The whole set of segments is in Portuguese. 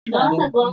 Nossa, agora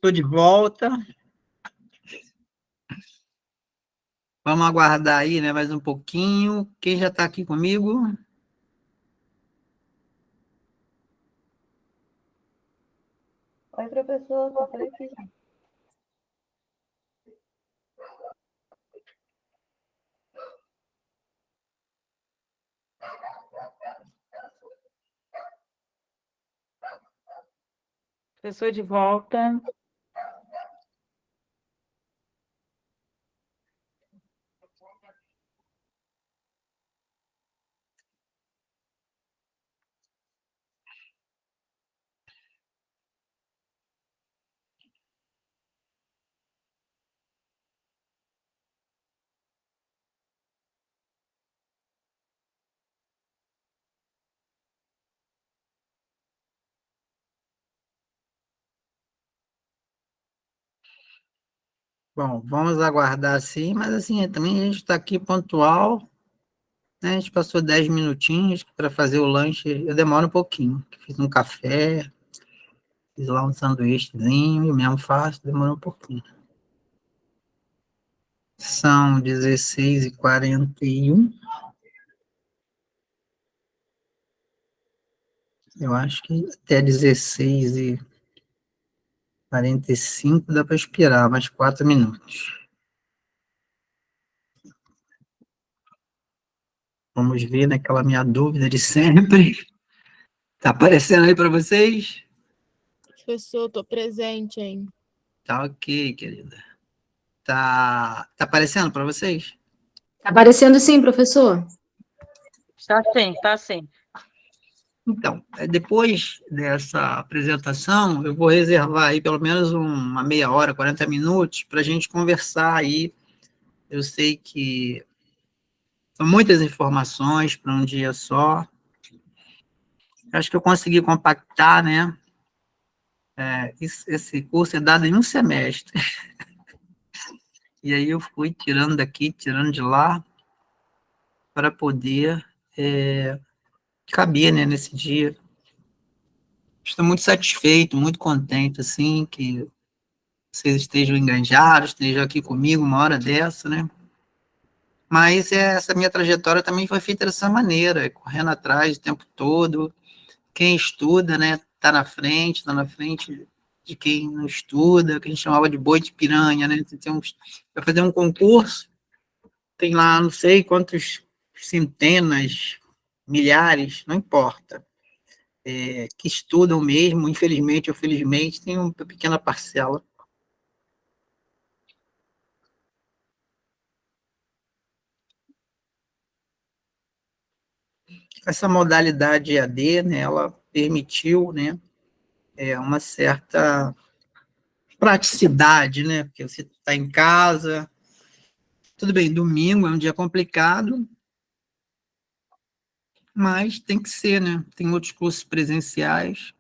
Estou de volta. Vamos aguardar aí, né, mais um pouquinho. Quem já está aqui comigo? Oi, professor, estou por aqui. Professor de volta. Bom, vamos aguardar sim, mas assim, também a gente está aqui pontual, né? A gente passou 10 minutinhos para fazer o lanche, eu demoro um pouquinho. Fiz um café, fiz lá um sanduíchezinho, eu mesmo faço, demora um pouquinho. São 16h41. Eu acho que até 16h45 dá para esperar mais 4 minutos. Vamos ver naquela minha dúvida de sempre. Tá aparecendo aí para vocês? Professor, estou presente, hein? Tá ok, querida. Tá aparecendo para vocês? Tá aparecendo sim, professor. Tá sim. Então, depois dessa apresentação, eu vou reservar aí pelo menos uma meia hora, 40 minutos, para a gente conversar aí. Eu sei que são muitas informações para um dia só. Acho que eu consegui compactar, né? Esse curso é dado em um semestre. E aí eu fui tirando daqui, tirando de lá, para poder caber, né, nesse dia. Estou muito satisfeito, muito contente, assim, que vocês estejam engajados, estejam aqui comigo uma hora dessa, né? Mas essa minha trajetória também foi feita dessa maneira, correndo atrás o tempo todo. Quem estuda, né, tá na frente de quem não estuda, que a gente chamava de boi de piranha, né? Vai fazer um concurso, tem lá não sei quantos centenas, milhares, não importa, que estudam mesmo, infelizmente ou felizmente, tem uma pequena parcela. Essa modalidade EAD, né, ela permitiu, né, uma certa praticidade, né, porque você está em casa, tudo bem, domingo é um dia complicado, mas tem que ser, né, tem outros cursos presenciais.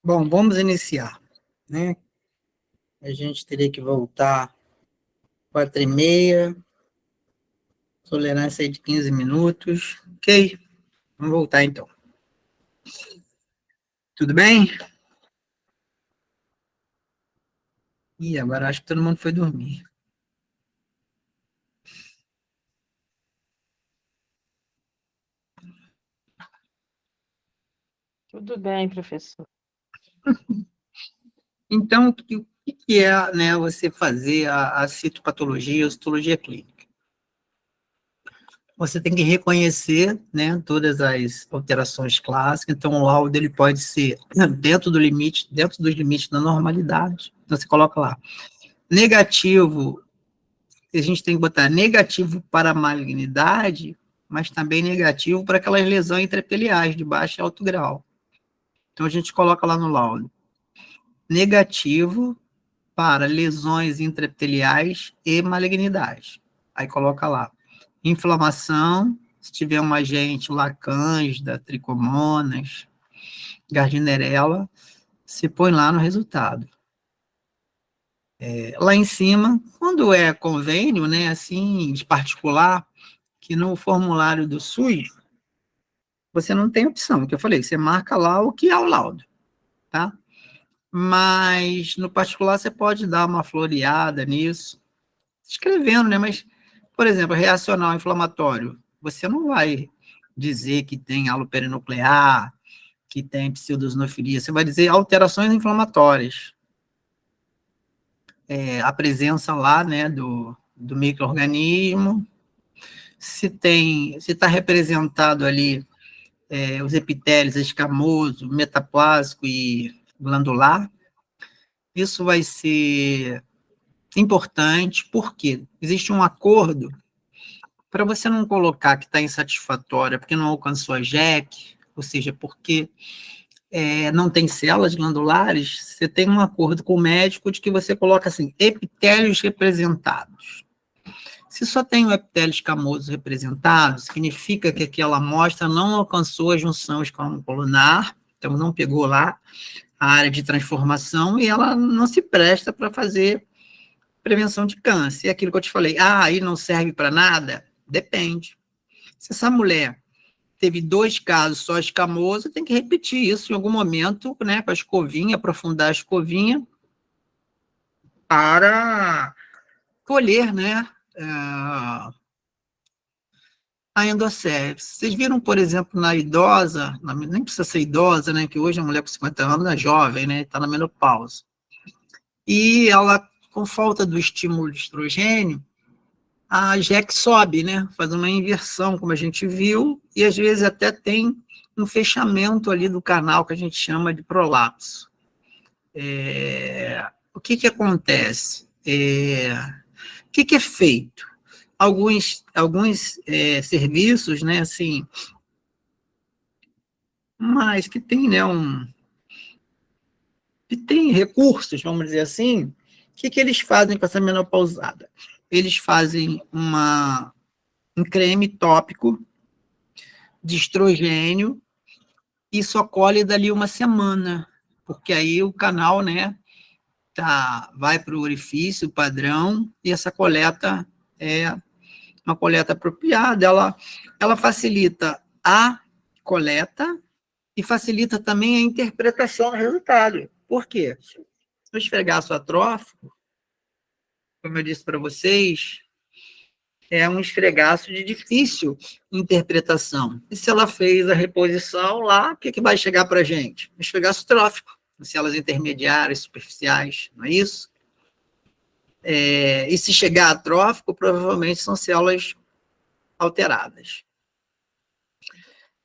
Bom, vamos iniciar, né? A gente teria que voltar 4h30, tolerância aí de 15 minutos, ok? Vamos voltar então. Tudo bem? Ih, agora acho que todo mundo foi dormir. Tudo bem, professor. Então, o que é, né, você fazer a citopatologia, a citologia clínica? Você tem que reconhecer, né, todas as alterações clássicas, então o laudo ele pode ser dentro dos limites da normalidade. Então você coloca lá, negativo, a gente tem que botar negativo para a malignidade, mas também negativo para aquelas lesões intraepiteliais de baixo e alto grau. Então a gente coloca lá no laudo, negativo para lesões intraepiteliais e malignidade. Aí coloca lá, inflamação, se tiver um agente lá, cândida, tricomonas, gardnerella, se põe lá no resultado. Lá em cima, quando é convênio, né, assim, de particular, que no formulário do SUS, você não tem opção, que eu falei, você marca lá o que é o laudo, tá? Mas no particular você pode dar uma floreada nisso, escrevendo, né? Mas, por exemplo, reacional inflamatório, você não vai dizer que tem aloperinuclear, que tem pseudosnofilia, você vai dizer alterações inflamatórias. A presença lá, né, do micro-organismo, se está representado ali os epitélios escamoso, metaplásico e glandular, isso vai ser importante, porque existe um acordo para você não colocar que está insatisfatória porque não alcançou a JEC, ou seja, porque não tem células glandulares, você tem um acordo com o médico de que você coloca assim, epitélios representados. Se só tem o epitélio escamoso representado, significa que aquela amostra não alcançou a junção escamocolunar, então não pegou lá a área de transformação e ela não se presta para fazer prevenção de câncer. E aquilo que eu te falei, aí não serve para nada? Depende. Se essa mulher teve 2 casos só escamoso, tem que repetir isso em algum momento, né, com a escovinha, aprofundar a escovinha, para colher, né, a endocépse. Vocês viram, por exemplo, na idosa, nem precisa ser idosa, né, que hoje a mulher com 50 anos é jovem, né, está na menopausa. E ela, com falta do estímulo de estrogênio, a JEC sobe, né, faz uma inversão, como a gente viu, e às vezes até tem um fechamento ali do canal que a gente chama de prolapso. O que acontece? O que é feito? Alguns serviços, né, assim, mas que tem, né, que tem recursos, vamos dizer assim, o que eles fazem com essa menopausada? Eles fazem um creme tópico de estrogênio e só colhe dali 1 semana, porque aí o canal, né, vai para o orifício padrão e essa coleta é uma coleta apropriada, ela facilita a coleta e facilita também a interpretação do resultado. Por quê? O esfregaço atrófico, como eu disse para vocês, é um esfregaço de difícil interpretação. E se ela fez a reposição lá, o que vai chegar para a gente? Esfregaço trófico, células intermediárias, superficiais, não é isso? E se chegar atrófico, provavelmente são células alteradas.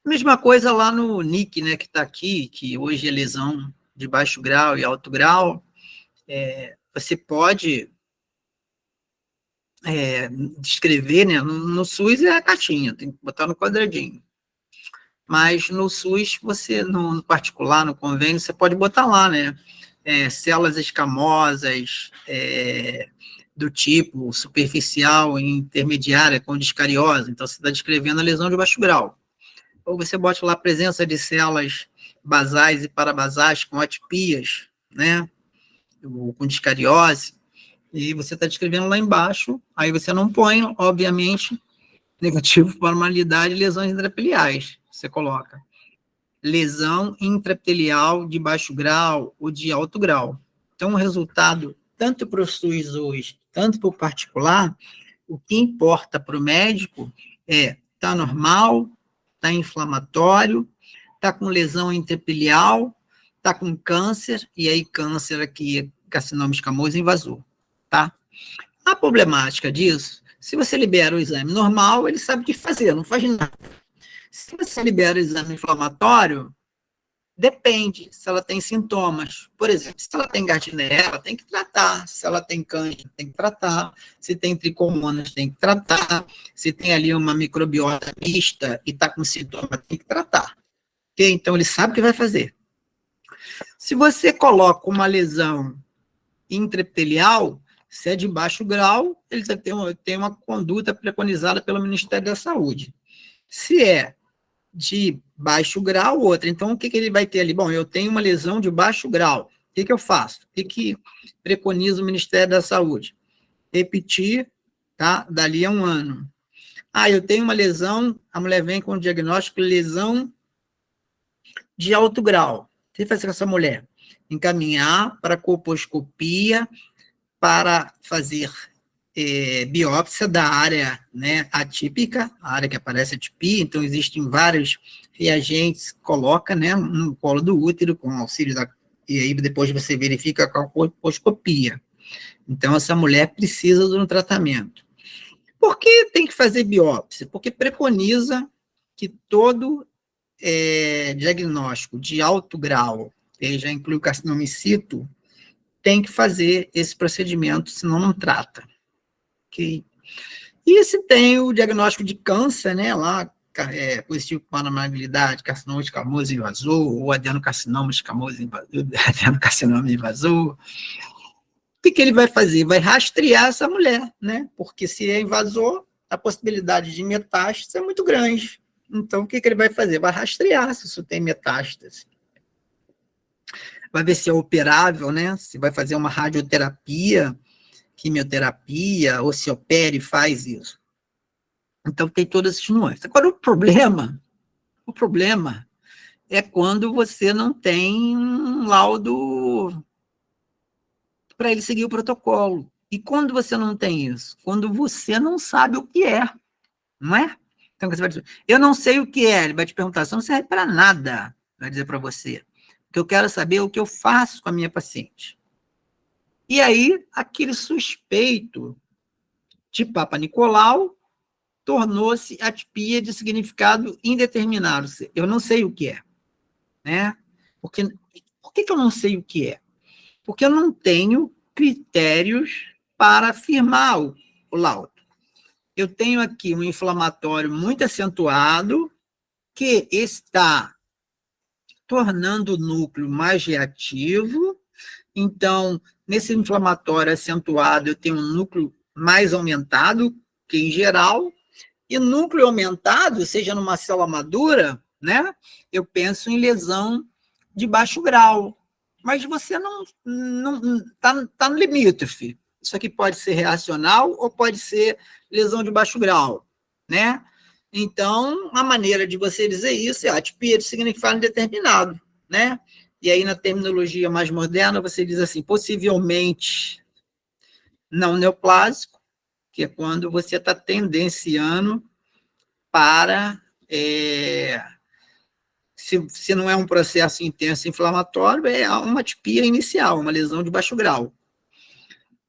Mesma coisa lá no NIC, né, que está aqui, que hoje é lesão de baixo grau e alto grau, você pode descrever, né, no SUS é a caixinha, tem que botar no quadradinho. Mas no SUS, você, no particular, no convênio, você pode botar lá, né, células escamosas, do tipo superficial e intermediária com discariose, então você está descrevendo a lesão de baixo grau. ou você bote lá a presença de células basais e parabasais com atipias, né? Ou com discariose, e você está descrevendo lá embaixo, aí você não põe, obviamente, negativo por normalidade, lesões intraepiteliais. Você coloca lesão intraepitelial de baixo grau ou de alto grau. Então, o resultado, tanto para o SUS hoje, tanto para o particular, o que importa para o médico é, está normal, está inflamatório, está com lesão intraepitelial, está com câncer, e aí câncer aqui, carcinoma escamoso invasor, tá? A problemática disso, se você libera o exame normal, ele sabe o que fazer, não faz nada. Se você libera o exame inflamatório, depende se ela tem sintomas. Por exemplo, se ela tem gardnerella, ela tem que tratar. Se ela tem cândida, tem que tratar. Se tem tricomonas, tem que tratar. Se tem ali uma microbiota mista e está com sintoma, tem que tratar. Okay? Então, ele sabe o que vai fazer. Se você coloca uma lesão intraepitelial, se é de baixo grau, ele tem uma conduta preconizada pelo Ministério da Saúde. Se é de baixo grau, outra. Então, o que ele vai ter ali? Bom, eu tenho uma lesão de baixo grau. O que eu faço? O que preconiza o Ministério da Saúde? Repetir, tá? Dali a 1 ano. Ah, eu tenho uma lesão, a mulher vem com o diagnóstico de lesão de alto grau. O que fazer com essa mulher? Encaminhar para colposcopia, para fazer biópsia da área, né, atípica, a área que aparece atipia, então existem vários reagentes, coloca, né, no colo do útero, com auxílio e aí depois você verifica com a colposcopia. Então, essa mulher precisa de um tratamento. Por que tem que fazer biópsia? Porque preconiza que todo diagnóstico de alto grau, que já inclui o carcinoma in situ, tem que fazer esse procedimento, senão não trata. Okay. E se tem o diagnóstico de câncer, né, lá, positivo para malignidade, carcinoma escamoso invasor, ou adenocarcinoma escamoso invasor, adenocarcinoma invasor, o que ele vai fazer? Vai rastrear essa mulher, né, porque se é invasor, a possibilidade de metástase é muito grande. Então, o que ele vai fazer? Vai rastrear se isso tem metástase. Vai ver se é operável, né, se vai fazer uma radioterapia, quimioterapia, ou se opera e faz isso. Então, tem todas essas nuances. Agora, o problema é quando você não tem um laudo para ele seguir o protocolo. E quando você não tem isso? Quando você não sabe o que é, não é? Então, você vai dizer, eu não sei o que é, ele vai te perguntar, isso não serve para nada, vai dizer para você. O que eu quero saber é o que eu faço com a minha paciente. E aí, aquele suspeito de Papa Nicolau tornou-se atipia de significado indeterminado. Eu não sei o que é. Né? Por que eu não sei o que é? Porque eu não tenho critérios para afirmar o laudo. Eu tenho aqui um inflamatório muito acentuado que está tornando o núcleo mais reativo. Então, nesse inflamatório acentuado, eu tenho um núcleo mais aumentado que em geral, e núcleo aumentado, seja numa célula madura, né, eu penso em lesão de baixo grau. Mas você não tá no limítrofe. Isso aqui pode ser reacional ou pode ser lesão de baixo grau, né? Então, a maneira de você dizer isso é atipia de significado indeterminado, né? E aí, na terminologia mais moderna, você diz assim, possivelmente não neoplásico, que é quando você está tendenciando para, se não é um processo intenso inflamatório, é uma atipia inicial, uma lesão de baixo grau.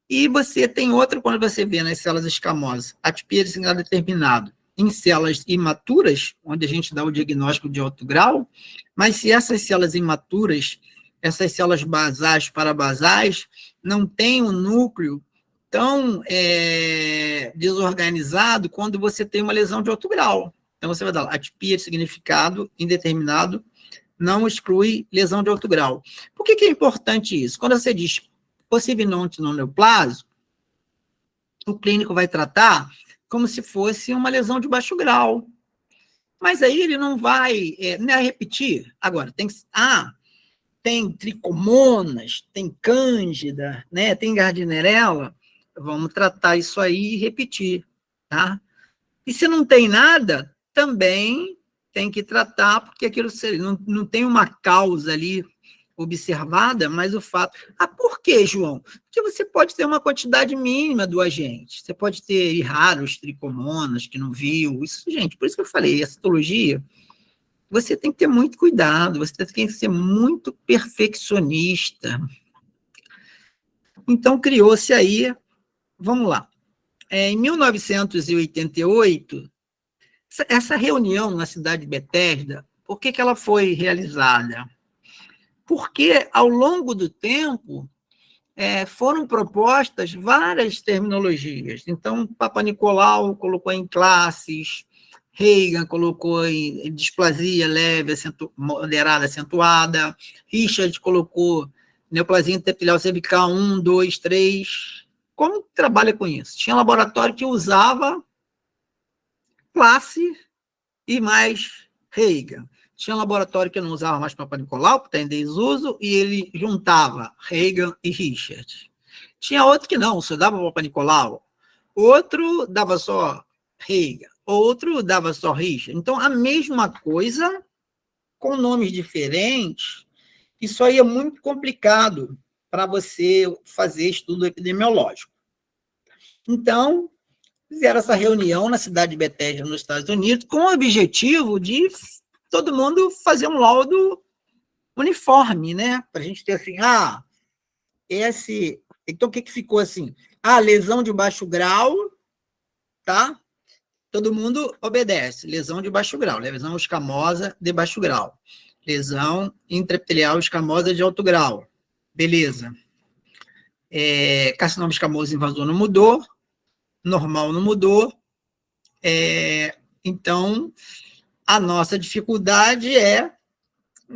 E você tem outra, quando você vê nas células escamosas, atipia de significado determinado, em células imaturas, onde a gente dá o diagnóstico de alto grau, mas se essas células imaturas, essas células basais parabasais, não têm um núcleo tão desorganizado quando você tem uma lesão de alto grau. Então, você vai dar atipia de significado indeterminado, não exclui lesão de alto grau. Por que é importante isso? Quando você diz possivelmente não neoplásico, o clínico vai tratar como se fosse uma lesão de baixo grau. Mas aí ele não vai repetir. Agora, tem tricomonas, tem cândida, né? Tem gardnerella, vamos tratar isso aí e repetir, tá? E se não tem nada, também tem que tratar, porque aquilo não tem uma causa ali observada, mas o fato... por quê, João? Porque você pode ter uma quantidade mínima do agente, você pode ter raros tricomonas que não viu, isso, gente, por isso que eu falei, a citologia, você tem que ter muito cuidado, você tem que ser muito perfeccionista. Então, criou-se aí, vamos lá, em 1988, essa reunião na cidade de Bethesda, por que ela foi realizada? Porque, ao longo do tempo, foram propostas várias terminologias. Então, Papa Nicolau colocou em classes, Reagan colocou em displasia leve, moderada, acentuada, Richard colocou neoplasia interepitelial cervical 1, 2, 3. Como trabalha com isso? Tinha laboratório que usava classe e mais Reagan. Tinha laboratório que não usava mais Papa Nicolau, porque está em desuso, e ele juntava Reagan e Richard. Tinha outro que não, só dava Papa Nicolau. Outro dava só Reagan. Outro dava só Richard. Então, a mesma coisa, com nomes diferentes, isso aí é muito complicado para você fazer estudo epidemiológico. Então, fizeram essa reunião na cidade de Bethesda, nos Estados Unidos, com o objetivo de todo mundo fazer um laudo uniforme, né? Para a gente ter assim, então o que ficou assim? Lesão de baixo grau, tá? Todo mundo obedece. Lesão de baixo grau, lesão escamosa de baixo grau, lesão intraepitelial escamosa de alto grau. Beleza. Carcinoma escamoso invasor não mudou, normal não mudou. Então, a nossa dificuldade é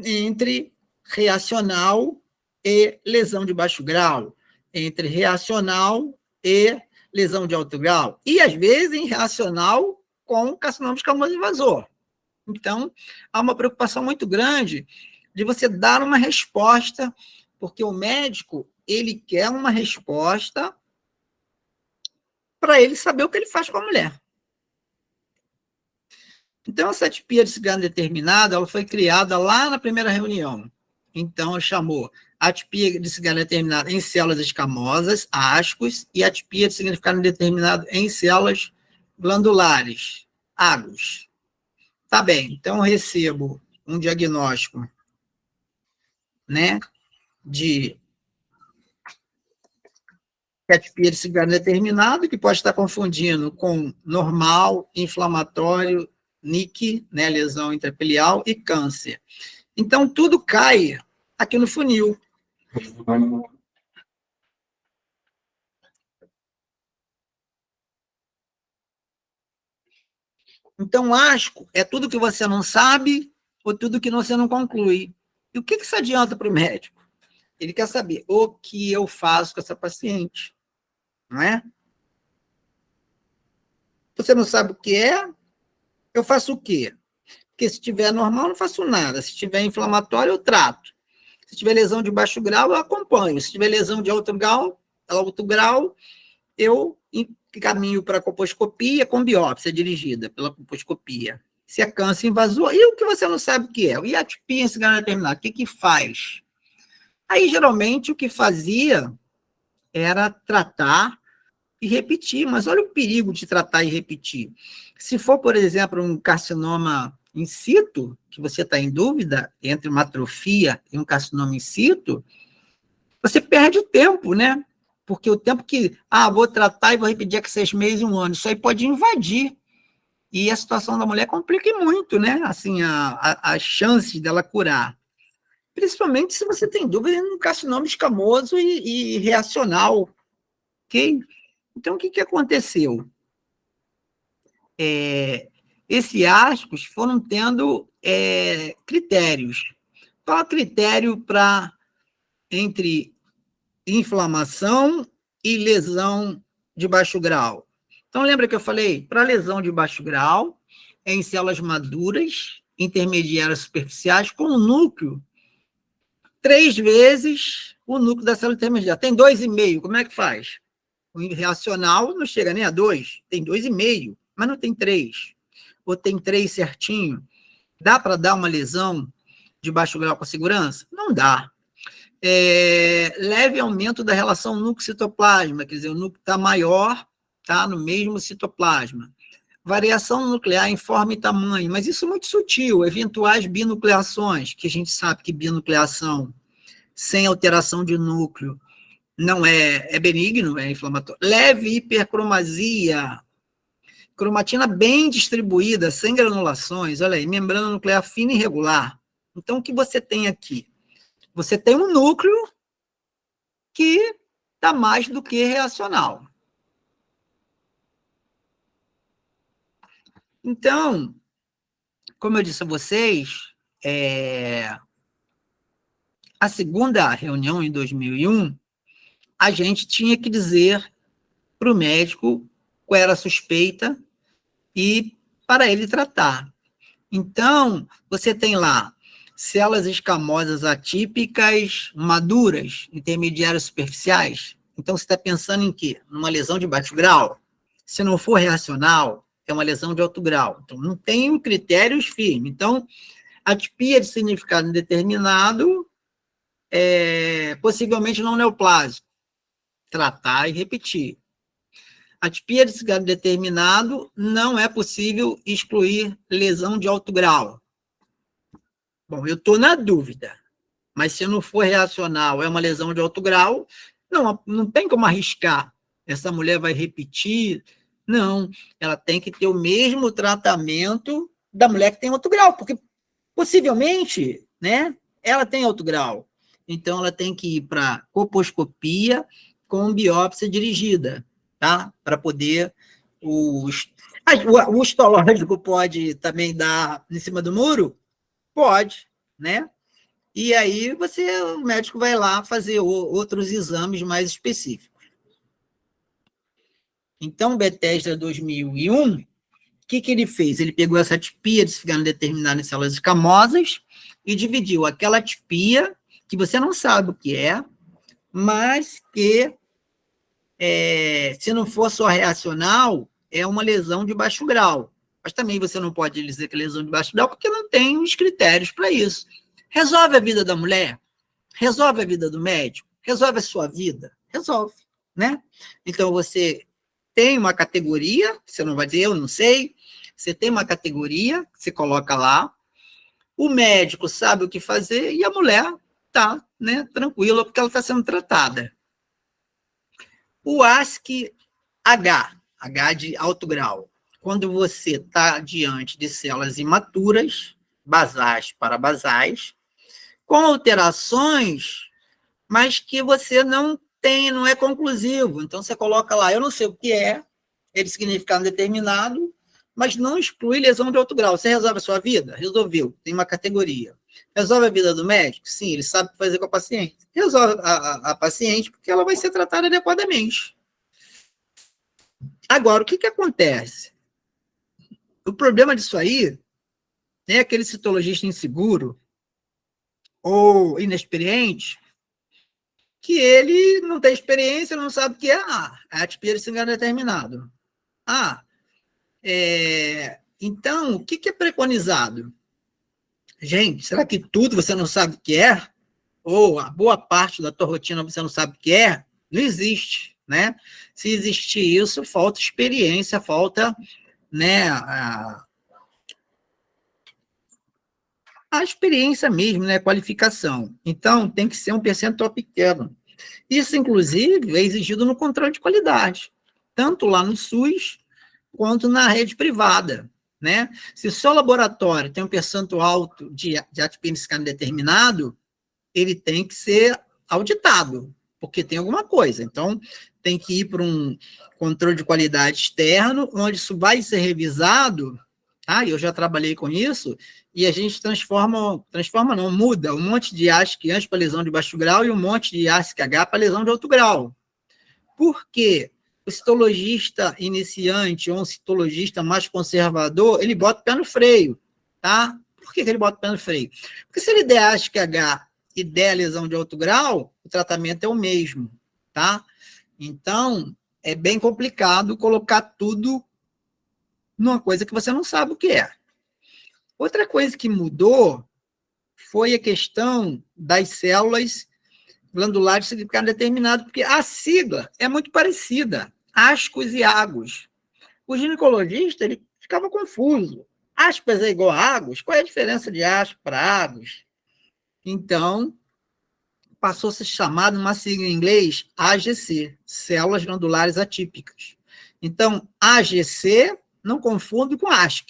entre reacional e lesão de baixo grau, entre reacional e lesão de alto grau, e, às vezes, em reacional com carcinoma escamoso invasor. Então, há uma preocupação muito grande de você dar uma resposta, porque o médico, ele quer uma resposta para ele saber o que ele faz com a mulher. Então, essa atipia de cigarro determinada, ela foi criada lá na primeira reunião. Então, chamou atipia de cigarro determinada em células escamosas, ascos, e atipia de significado indeterminado em células glandulares, agos. Tá bem, então eu recebo um diagnóstico, né, de atipia de cigarro determinado, que pode estar confundindo com normal, inflamatório, NIC, né, lesão intraepitelial, e câncer. Então, tudo cai aqui no funil. Então, asco é tudo que você não sabe ou tudo que você não conclui. E o que isso adianta para o médico? Ele quer saber o que eu faço com essa paciente, não é? Você não sabe o que é, eu faço o quê? Porque se tiver normal, eu não faço nada. Se tiver inflamatório, eu trato. Se tiver lesão de baixo grau, eu acompanho. Se tiver lesão de alto grau, eu caminho para a colposcopia com biópsia dirigida pela colposcopia. Se é câncer invasor, e o que você não sabe o que é? E a atipia em cigarro determinado, o que faz? Aí, geralmente, o que fazia era tratar e repetir, mas olha o perigo de tratar e repetir. Se for, por exemplo, um carcinoma in situ, que você está em dúvida entre uma atrofia e um carcinoma in situ, você perde o tempo, né? Porque o tempo que, vou tratar e vou repetir aqui 6 meses, 1 ano, isso aí pode invadir. E a situação da mulher complica muito, né? Assim, as chances dela curar. Principalmente se você tem dúvida em um carcinoma escamoso e reacional. Ok? Então, o que aconteceu? Esses ascos foram tendo critérios. Qual é o critério entre inflamação e lesão de baixo grau? Então, lembra que eu falei? Para lesão de baixo grau, é em células maduras, intermediárias superficiais, com o núcleo 3 vezes o núcleo da célula intermediária. Tem 2,5, como é que faz? O reacional não chega nem a 2, tem 2,5, mas não tem 3. Ou tem 3 certinho. Dá para dar uma lesão de baixo grau com segurança? Não dá. Leve aumento da relação núcleo-citoplasma, quer dizer, o núcleo está maior, está no mesmo citoplasma. Variação nuclear em forma e tamanho, mas isso é muito sutil, eventuais binucleações, que a gente sabe que binucleação sem alteração de núcleo não é benigno, é inflamatório. Leve hipercromasia, cromatina bem distribuída, sem granulações, olha aí, membrana nuclear fina e irregular. Então, o que você tem aqui? Você tem um núcleo que está mais do que reacional. Então, como eu disse a vocês, a segunda reunião, em 2001, a gente tinha que dizer para o médico qual era a suspeita e para ele tratar. Então, você tem lá células escamosas atípicas maduras, intermediárias superficiais. Então, você está pensando em quê? Numa lesão de baixo grau? Se não for reacional, é uma lesão de alto grau. Então, não tem critérios firmes. Então, atipia de significado indeterminado, possivelmente não neoplásico. Tratar e repetir. Atipia de significado indeterminado, não é possível excluir lesão de alto grau. Bom, eu estou na dúvida, mas se não for reacional, é uma lesão de alto grau, não tem como arriscar. Essa mulher vai repetir. Não, ela tem que ter o mesmo tratamento da mulher que tem alto grau, porque possivelmente, né, ela tem alto grau. Então, ela tem que ir para coposcopia com biópsia dirigida, tá? Para poder... O histológico pode também dar em cima do muro? Pode, né? E aí o médico vai lá fazer outros exames mais específicos. Então, Bethesda 2001, o que ele fez? Ele pegou essa atipia de significado indeterminado em células escamosas e dividiu aquela atipia que você não sabe o que é, mas que, se não for só reacional, é uma lesão de baixo grau. Mas também você não pode dizer que é lesão de baixo grau, porque não tem os critérios para isso. Resolve a vida da mulher? Resolve a vida do médico? Resolve a sua vida? Resolve, né? Então, você tem uma categoria, você não vai dizer, eu não sei, você tem uma categoria, você coloca lá, o médico sabe o que fazer e a mulher está, né, tranquila, porque ela está sendo tratada. O ASC-H, H de alto grau, quando você está diante de células imaturas, basais para basais, com alterações, mas que você não é conclusivo. Então, você coloca lá, eu não sei o que é de significado determinado, mas não exclui lesão de alto grau. Você resolve a sua vida? Resolveu, tem uma categoria. Resolve a vida do médico? Sim, ele sabe o que fazer com a paciente. Resolve a paciente, porque ela vai ser tratada adequadamente. Agora, o que acontece? O problema disso aí é aquele citologista inseguro ou inexperiente, que ele não tem experiência, não sabe o que é a atipia de significado determinado. Então, o que é preconizado? Gente, será que tudo você não sabe o que é? Ou a boa parte da tua rotina você não sabe o que é? Não existe, né? Se existir isso, falta experiência, falta, né, a experiência mesmo, né, qualificação. Então, tem que ser um percentual pequeno. Isso, inclusive, é exigido no controle de qualidade, tanto lá no SUS, quanto na rede privada, né? Se o seu laboratório tem um percentual alto de atipia de significado determinado, ele tem que ser auditado, porque tem alguma coisa. Então, tem que ir para um controle de qualidade externo, onde isso vai ser revisado. Eu já trabalhei com isso, e a gente muda um monte de ASC antes para lesão de baixo grau e um monte de ASC-H para lesão de alto grau. Por quê? o citologista iniciante ou um citologista mais conservador, ele bota o pé no freio, tá? Por que ele bota o pé no freio? Porque se ele der ASC-H e der lesão de alto grau, o tratamento é o mesmo, tá? Então, é bem complicado colocar tudo numa coisa que você não sabe o que é. Outra coisa que mudou foi a questão das células glandulares de significado determinado, porque a sigla é muito parecida, ascos e agos. O ginecologista, ele ficava confuso. Aspas é igual a agos? Qual é a diferença de aspas para agos? Então, passou a ser chamado, uma sigla em inglês, AGC, células glandulares atípicas. Então, AGC, não confundo com ASC.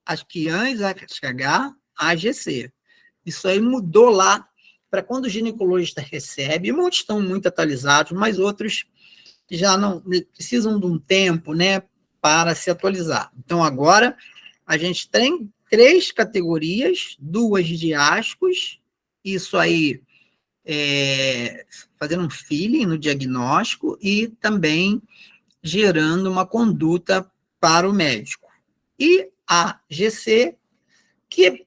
Asquians, ASCH, AGC. Isso aí mudou lá para quando o ginecologista recebe, muitos estão muito atualizados, mas outros já não precisam de um tempo, né, para se atualizar. Então, agora, a gente tem 3 categorias, 2 de ascos, isso aí fazendo um feeling no diagnóstico e também gerando uma conduta para o médico. E a GC, que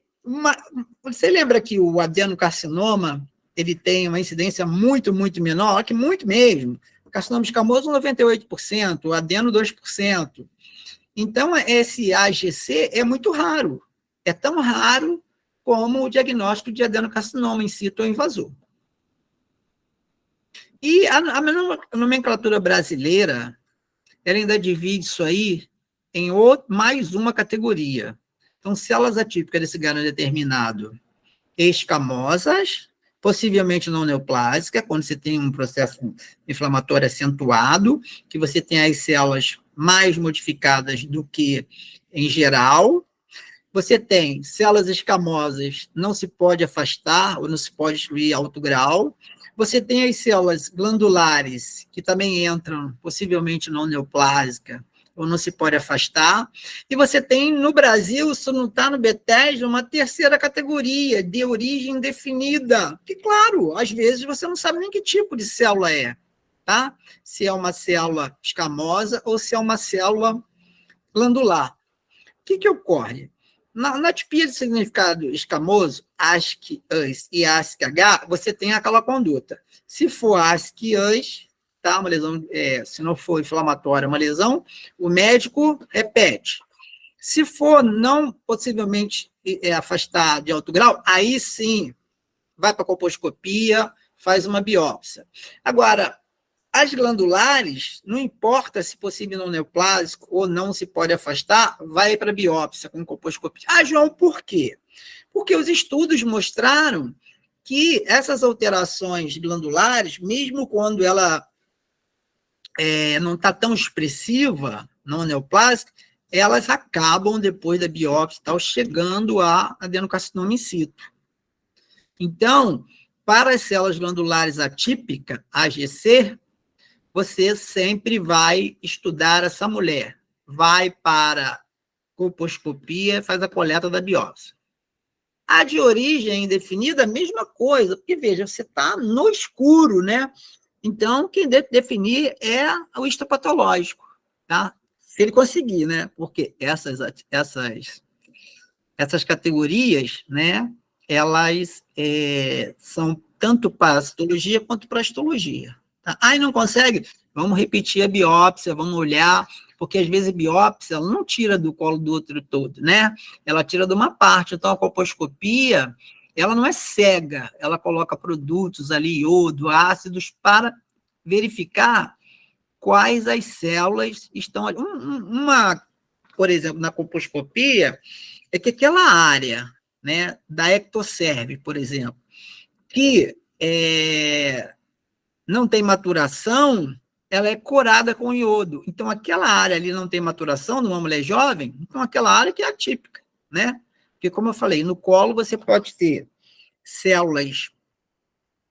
você lembra que o adenocarcinoma ele tem uma incidência muito, muito menor, que muito mesmo. O carcinoma escamoso, 98%, o adeno, 2%. Então, esse AGC é muito raro. É tão raro como o diagnóstico de adenocarcinoma in situ ou invasor. E a nomenclatura brasileira, ela ainda divide isso aí em mais uma categoria. Então, células atípicas desse gano determinado, escamosas, possivelmente não neoplásicas, quando você tem um processo inflamatório acentuado, que você tem as células mais modificadas do que em geral. Você tem células escamosas, não se pode afastar ou não se pode excluir alto grau. Você tem as células glandulares, que também entram, possivelmente não neoplásica, ou não se pode afastar. E você tem, no Brasil, isso não está no Bethesda, uma terceira categoria, de origem indefinida. Que, claro, às vezes você não sabe nem que tipo de célula é, tá? Se é uma célula escamosa ou se é uma célula glandular. O que ocorre? Na atipia de significado escamoso, ASC-US e ASC-H, você tem aquela conduta. Se for ASC-US, tá, uma lesão, se não for inflamatória, uma lesão, o médico repete. Se for não possivelmente afastar de alto grau, aí sim, vai para a colposcopia, faz uma biópsia. Agora, as glandulares, não importa se possível não neoplásico ou não se pode afastar, vai para a biópsia com colposcopia. Ah, João, por quê? Porque os estudos mostraram que essas alterações glandulares, mesmo quando ela não está tão expressiva, não neoplásica, elas acabam, depois da biópsia, tal, chegando a adenocarcinoma in situ. Então, para as células glandulares atípicas, AGC, você sempre vai estudar essa mulher. Vai para colposcopia, faz a coleta da biópsia. A de origem indefinida, a mesma coisa, porque, veja, você está no escuro, né? Então, quem deve definir é o histopatológico, tá? Se ele conseguir, né? Porque essas categorias, né? Elas são tanto para a citologia quanto para a histologia. Tá? Aí não consegue? Vamos repetir a biópsia, vamos olhar, porque às vezes a biópsia ela não tira do colo do útero todo, né? Ela tira de uma parte. Então, a colposcopia, ela não é cega, ela coloca produtos ali, iodo, ácidos, para verificar quais as células estão ali. Por exemplo, na colposcopia, é que aquela área, né, da ectocerve, por exemplo, que não tem maturação, ela é corada com iodo. Então, aquela área ali não tem maturação numa mulher jovem, então aquela área que é atípica, né? Porque, como eu falei, no colo você pode ter células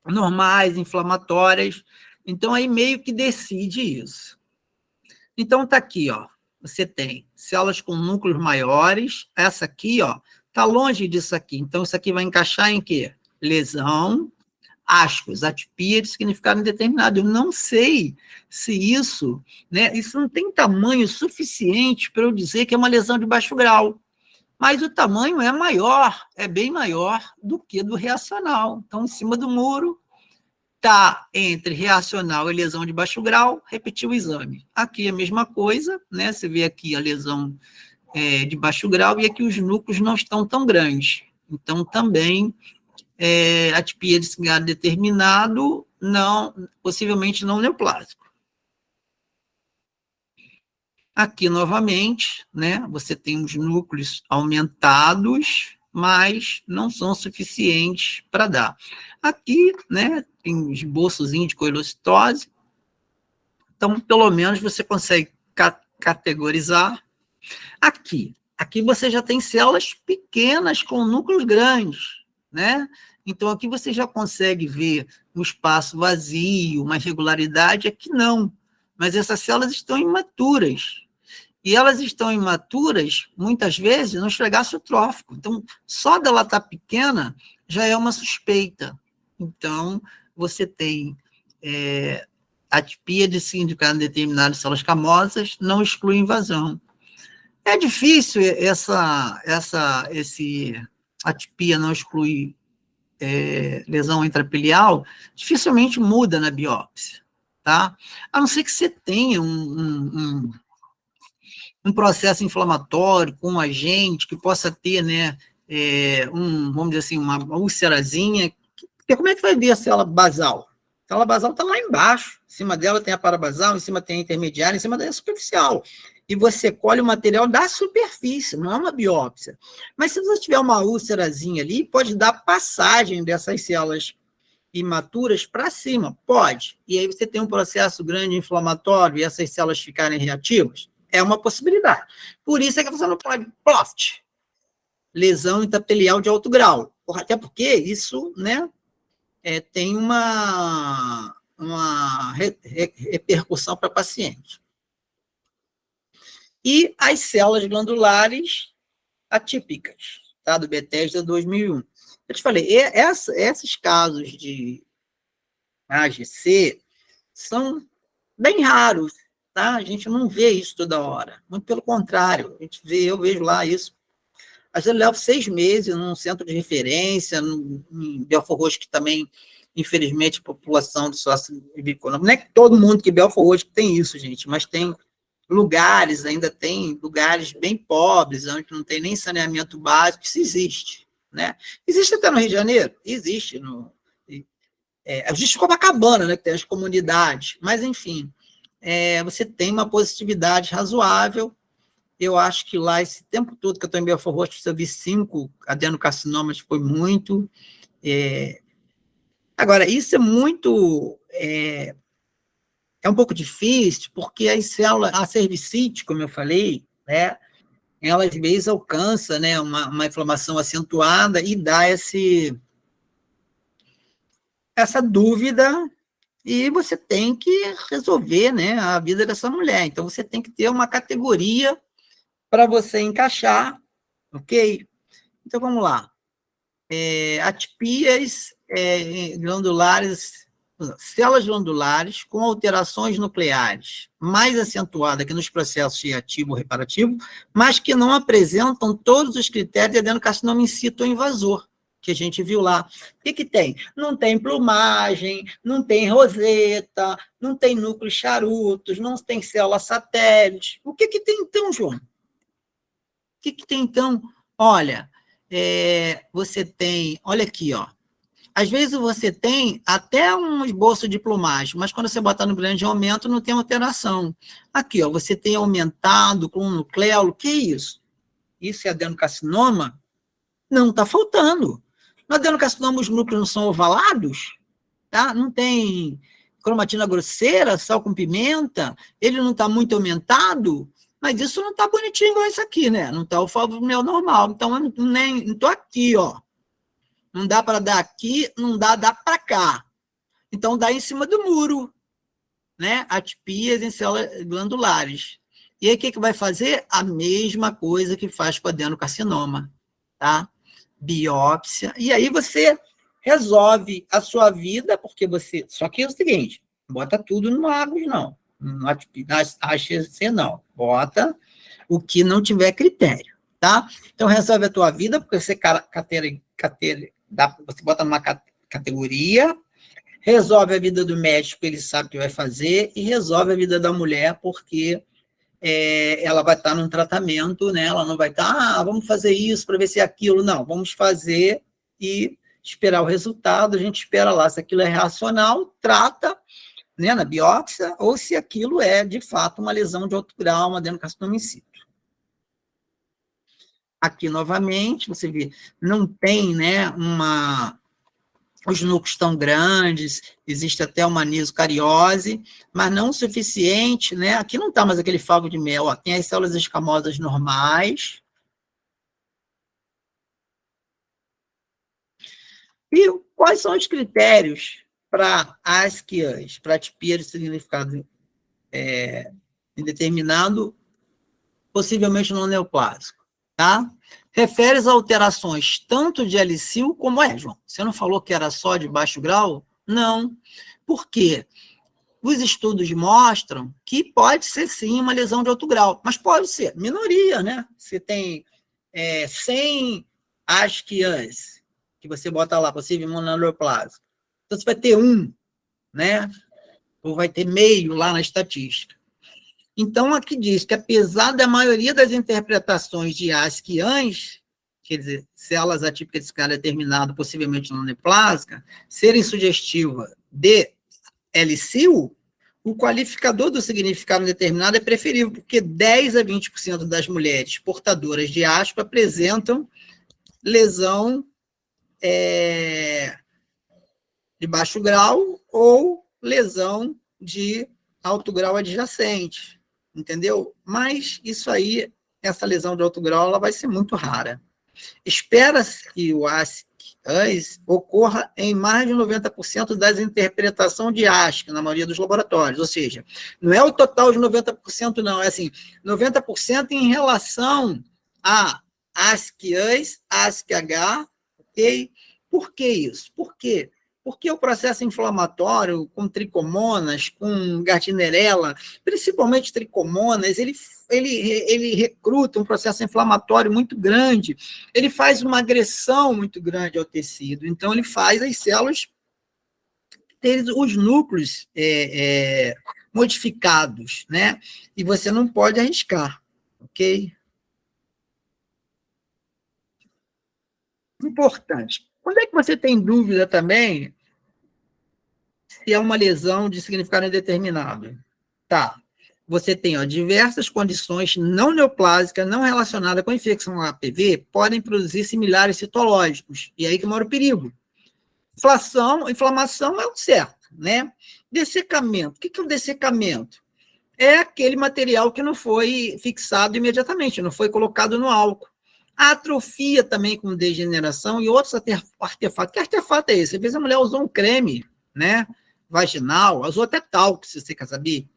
normais, inflamatórias, então aí meio que decide isso. Então, tá aqui, ó, você tem células com núcleos maiores, essa aqui, ó, tá longe disso aqui, então isso aqui vai encaixar em quê? Lesão, aspas, atipia de significado indeterminado. Eu não sei se isso, né, isso não tem tamanho suficiente para eu dizer que é uma lesão de baixo grau, mas o tamanho é maior, é bem maior do que do reacional. Então, em cima do muro, está entre reacional e lesão de baixo grau, repetiu o exame. Aqui é a mesma coisa, né? Você vê aqui a lesão de baixo grau e aqui os núcleos não estão tão grandes. Então, também, atipia de significado determinado, não, possivelmente não neoplásico. Aqui, novamente, né, você tem os núcleos aumentados, mas não são suficientes para dar. Aqui, né, tem um esboçozinho de coilocitose, então, pelo menos, você consegue categorizar. Aqui você já tem células pequenas com núcleos grandes, né? Então, aqui você já consegue ver um espaço vazio, uma irregularidade, aqui não. Mas essas células estão imaturas. E elas estão imaturas, muitas vezes, no esfregaço trófico. Então, só dela estar pequena já é uma suspeita. Então, você tem atipia de significado determinado de células camosas, não exclui invasão. É difícil esse atipia não exclui lesão intrapiliar, dificilmente muda na biópsia, tá? A não ser que você tenha um processo inflamatório com um agente que possa ter, né, vamos dizer assim, uma úlcerazinha, porque como é que vai ver a célula basal? A célula basal está lá embaixo, em cima dela tem a parabasal, em cima tem a intermediária, em cima dela é a superficial. E você colhe o material da superfície, não é uma biópsia. Mas se você tiver uma úlcerazinha ali, pode dar passagem dessas células imaturas para cima, pode. E aí você tem um processo grande inflamatório e essas células ficarem reativas, é uma possibilidade. Por isso é que você não pode, PLOFT, lesão intrapelial de alto grau. Até porque isso, né, tem uma repercussão para paciente. E as células glandulares atípicas, tá, do Bethesda 2001. Eu te falei, esses casos de AGC são bem raros, tá? A gente não vê isso toda hora. Muito pelo contrário, eu vejo lá isso. Às vezes eu levo 6 meses num centro de referência, em Belfort Roxo, que também, infelizmente, a população do sócio econômico, não é que todo mundo que Belfort Roxo tem isso, gente, mas tem lugares, ainda tem lugares bem pobres, onde não tem nem saneamento básico, isso existe, né? Existe até no Rio de Janeiro? Existe. Existe em Copacabana, né, que tem as comunidades, mas, enfim, você tem uma positividade razoável. Eu acho que lá, esse tempo todo que eu estou em Belfort Roxo, eu vi 5 adenocarcinomas, foi muito. Agora, isso é muito... É um pouco difícil, porque as células, a cervicite, como eu falei, né, ela às vezes alcança, né, uma inflamação acentuada e dá essa dúvida, e você tem que resolver, né, a vida dessa mulher. Então, você tem que ter uma categoria para você encaixar, ok? Então, vamos lá. Atipias glandulares, células glandulares com alterações nucleares mais acentuadas que nos processos reativo ou reparativo, mas que não apresentam todos os critérios de adenocarcinoma in situ invasor, que a gente viu lá. O que tem? Não tem plumagem, não tem roseta, não tem núcleos charutos, não tem célula satélite. O que tem então, João? O que tem então? Olha, você tem, olha aqui, ó. Às vezes você tem até um esboço de plumagem, mas quando você botar no grande aumento, não tem alteração. Aqui, ó, você tem aumentado com um nucleolo, que é isso? Isso é adenocarcinoma? Não, está faltando. No adenocarcinoma, os núcleos não são ovalados, tá? Não tem cromatina grosseira, sal com pimenta, ele não está muito aumentado, mas isso não está bonitinho igual isso aqui, né? Não está o favomel normal. Então, eu não estou aqui, ó. Não dá para dar aqui, não dá para cá. Então, dá em cima do muro, né? Atipias em células glandulares. E aí, o que vai fazer? A mesma coisa que faz com adenocarcinoma, tá? Biópsia. E aí, você resolve a sua vida, porque você... Só que é o seguinte, bota tudo no Agros, não. No HC, não. Bota o que não tiver critério, tá? Então, resolve a tua vida, porque você você bota numa categoria, resolve a vida do médico, ele sabe o que vai fazer, e resolve a vida da mulher, porque ela vai estar num tratamento, né? Ela não vai estar, vamos fazer isso para ver se é aquilo. Não, vamos fazer e esperar o resultado, a gente espera lá se aquilo é reacional, trata, né, na biópsia, ou se aquilo é, de fato, uma lesão de alto grau, uma adenocarcinoma in situ. Aqui, novamente, você vê, não tem, né, os núcleos tão grandes, existe até uma anisocariose, mas não o suficiente, né? Aqui não está mais aquele favo de mel, ó, tem as células escamosas normais. E quais são os critérios para ASCIANs, para atipia de significado indeterminado, possivelmente não neoplásico, tá? Refere às alterações tanto de L-sil como João. Você não falou que era só de baixo grau? Não. Por quê? Os estudos mostram que pode ser, sim, uma lesão de alto grau, mas pode ser minoria, né? Você tem 100 ASCIANs, que você bota lá, possível mononeoplásico. Então, você vai ter né? Ou vai ter meio lá na estatística. Então, aqui diz que, apesar da maioria das interpretações de ASCIANs, quer dizer, células atípicas de escala determinada, possivelmente não neoplásica, serem sugestivas de L-sil, o qualificador do significado determinado é preferível, porque 10 a 20% das mulheres portadoras de aspa apresentam lesão de baixo grau ou lesão de alto grau adjacente. Entendeu? Mas isso aí, essa lesão de alto grau, ela vai ser muito rara. Espera-se que o ASCIANs ocorra em mais de 90% das interpretações de ASC, na maioria dos laboratórios, ou seja, não é o total de 90%, não, é assim, 90% em relação a ASCIANs, ASCH, ok? Por que isso? Por quê? Porque o processo inflamatório com tricomonas, com Gardnerella, principalmente tricomonas, ele recruta um processo inflamatório muito grande, ele faz uma agressão muito grande ao tecido, então ele faz as células terem os núcleos modificados, né? E você não pode arriscar, ok? Importante. Quando é que você tem dúvida também se é uma lesão de significado indeterminado? Tá. Você tem diversas condições não neoplásicas, não relacionadas com infecção HPV, podem produzir similares citológicos. E aí que mora o perigo. Inflamação é o certo, né? Dessecamento. O que é o dessecamento? É aquele material que não foi fixado imediatamente, não foi colocado no álcool. A atrofia também com degeneração e outros artefatos. Que artefato é esse? Às vezes a mulher usou um creme, né, vaginal, usou até talco, se você quer saber.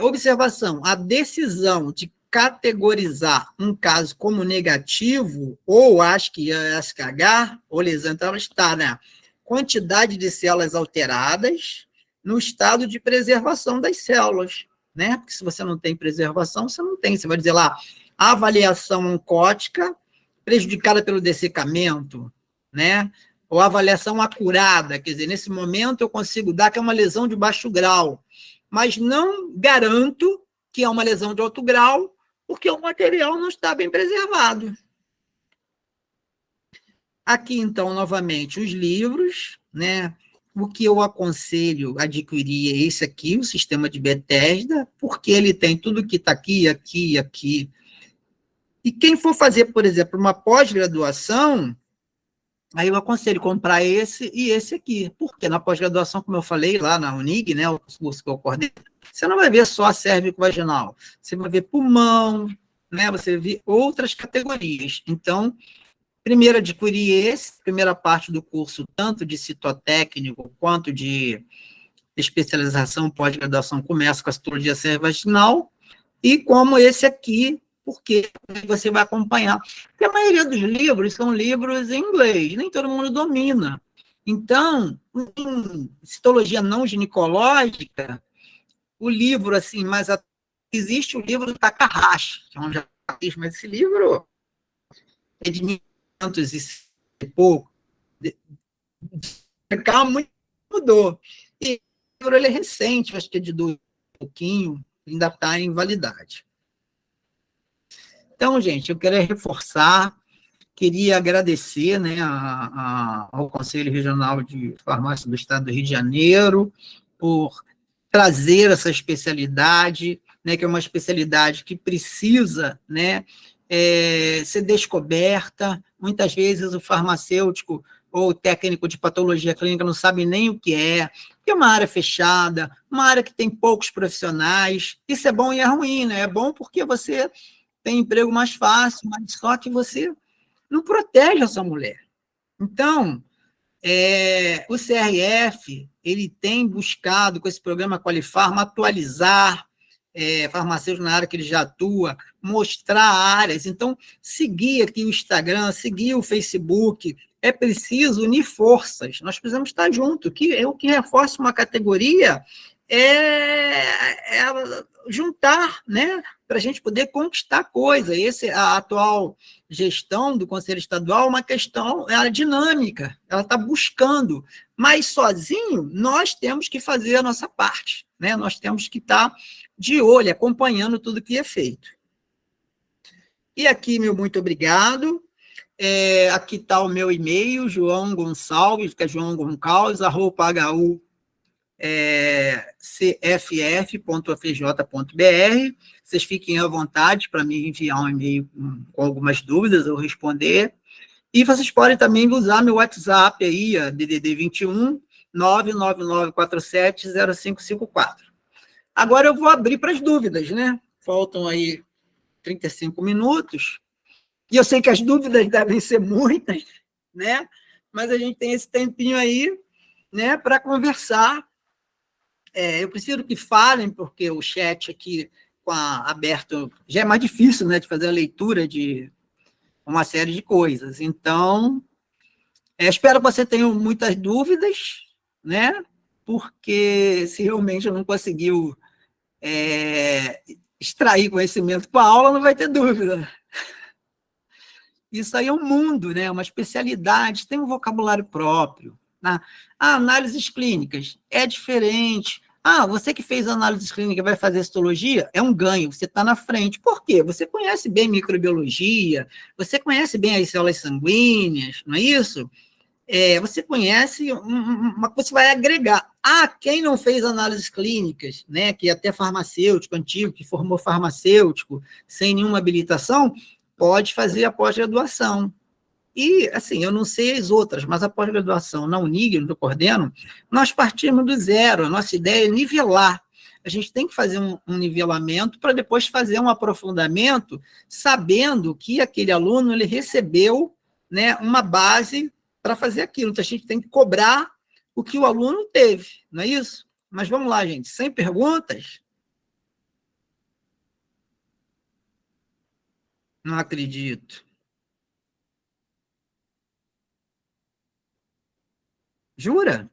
Observação, a decisão de categorizar um caso como negativo, ou ASCH, ou lesão, então ela está na quantidade de células alteradas no estado de preservação das células, né? Porque se você não tem preservação, você não tem. Você vai dizer lá, a avaliação oncótica prejudicada pelo dessecamento, né? Ou avaliação acurada, quer dizer, nesse momento eu consigo dar que é uma lesão de baixo grau, mas não garanto que é uma lesão de alto grau, porque o material não está bem preservado. Aqui, então, novamente, os livros, né? O que eu aconselho adquirir é esse aqui, o sistema de Bethesda, porque ele tem tudo que está aqui, aqui, aqui. E quem for fazer, por exemplo, uma pós-graduação, aí eu aconselho comprar esse e esse aqui. Porque na pós-graduação, como eu falei lá na Unig, né, o curso que eu coordeno, você não vai ver só a cérvico-vaginal, você vai ver pulmão, né, você vai ver outras categorias. Então, primeiro adquirir esse, primeira parte do curso, tanto de citotécnico quanto de especialização, pós-graduação, começa com a citologia cérvico-vaginal, e como esse aqui, porque você vai acompanhar. Porque a maioria dos livros são livros em inglês, nem todo mundo domina. Então, em citologia não ginecológica, o livro, assim, existe o livro do Takahashi, que é um japonês, mas esse livro é de 1500 e pouco. Muito mudou. E o livro ele é recente, acho que é de 2 pouquinho, ainda está em validade. Então, gente, eu quero reforçar, queria agradecer, né, ao Conselho Regional de Farmácia do Estado do Rio de Janeiro por trazer essa especialidade, né, que é uma especialidade que precisa, né, ser descoberta. Muitas vezes o farmacêutico ou o técnico de patologia clínica não sabe nem o que é, porque é uma área fechada, uma área que tem poucos profissionais. Isso é bom e é ruim, né? É bom porque você tem emprego mais fácil, mas só que você não protege essa mulher. Então, o CRF ele tem buscado, com esse programa Qualifarma, atualizar farmacêuticos na área que ele já atua, mostrar áreas. Então, seguir aqui o Instagram, seguir o Facebook, é preciso unir forças, nós precisamos estar juntos, o que reforça uma categoria é juntar, né, para a gente poder conquistar coisa. A atual gestão do Conselho Estadual é uma questão dinâmica, ela está buscando, mas sozinho nós temos que fazer a nossa parte, né? Nós temos que estar de olho, acompanhando tudo que é feito. E aqui, meu muito obrigado. Aqui está o meu e-mail, João Gonçalves, que é João Gonçalves, @hu cff.afj.br. Vocês fiquem à vontade para me enviar um e-mail com algumas dúvidas, eu responder. E vocês podem também usar meu WhatsApp aí, DDD 21 999470554. Agora eu vou abrir para as dúvidas, né? Faltam aí 35 minutos. E eu sei que as dúvidas devem ser muitas, né? Mas a gente tem esse tempinho aí, né, para conversar. Eu preciso que falem, porque o chat aqui aberto já é mais difícil, né, de fazer a leitura de uma série de coisas. Então, espero que você tenha muitas dúvidas, né? Porque se realmente não conseguiu extrair conhecimento com a aula, não vai ter dúvida. Isso aí é um mundo, né? Uma especialidade, tem um vocabulário próprio. Né? Análises clínicas é diferente. Você que fez análise clínica e vai fazer histologia, é um ganho, você está na frente. Por quê? Você conhece bem microbiologia, você conhece bem as células sanguíneas, não é isso? Você conhece, você vai agregar. Quem não fez análises clínicas, né, que é até farmacêutico antigo, que formou farmacêutico, sem nenhuma habilitação, pode fazer a pós-graduação. E, assim, eu não sei as outras, mas a pós-graduação na Unig, onde eu coordeno, nós partimos do zero, a nossa ideia é nivelar. A gente tem que fazer um nivelamento para depois fazer um aprofundamento, sabendo que aquele aluno ele recebeu, né, uma base para fazer aquilo. Então, a gente tem que cobrar o que o aluno teve, não é isso? Mas vamos lá, gente, sem perguntas? Não acredito. Jura?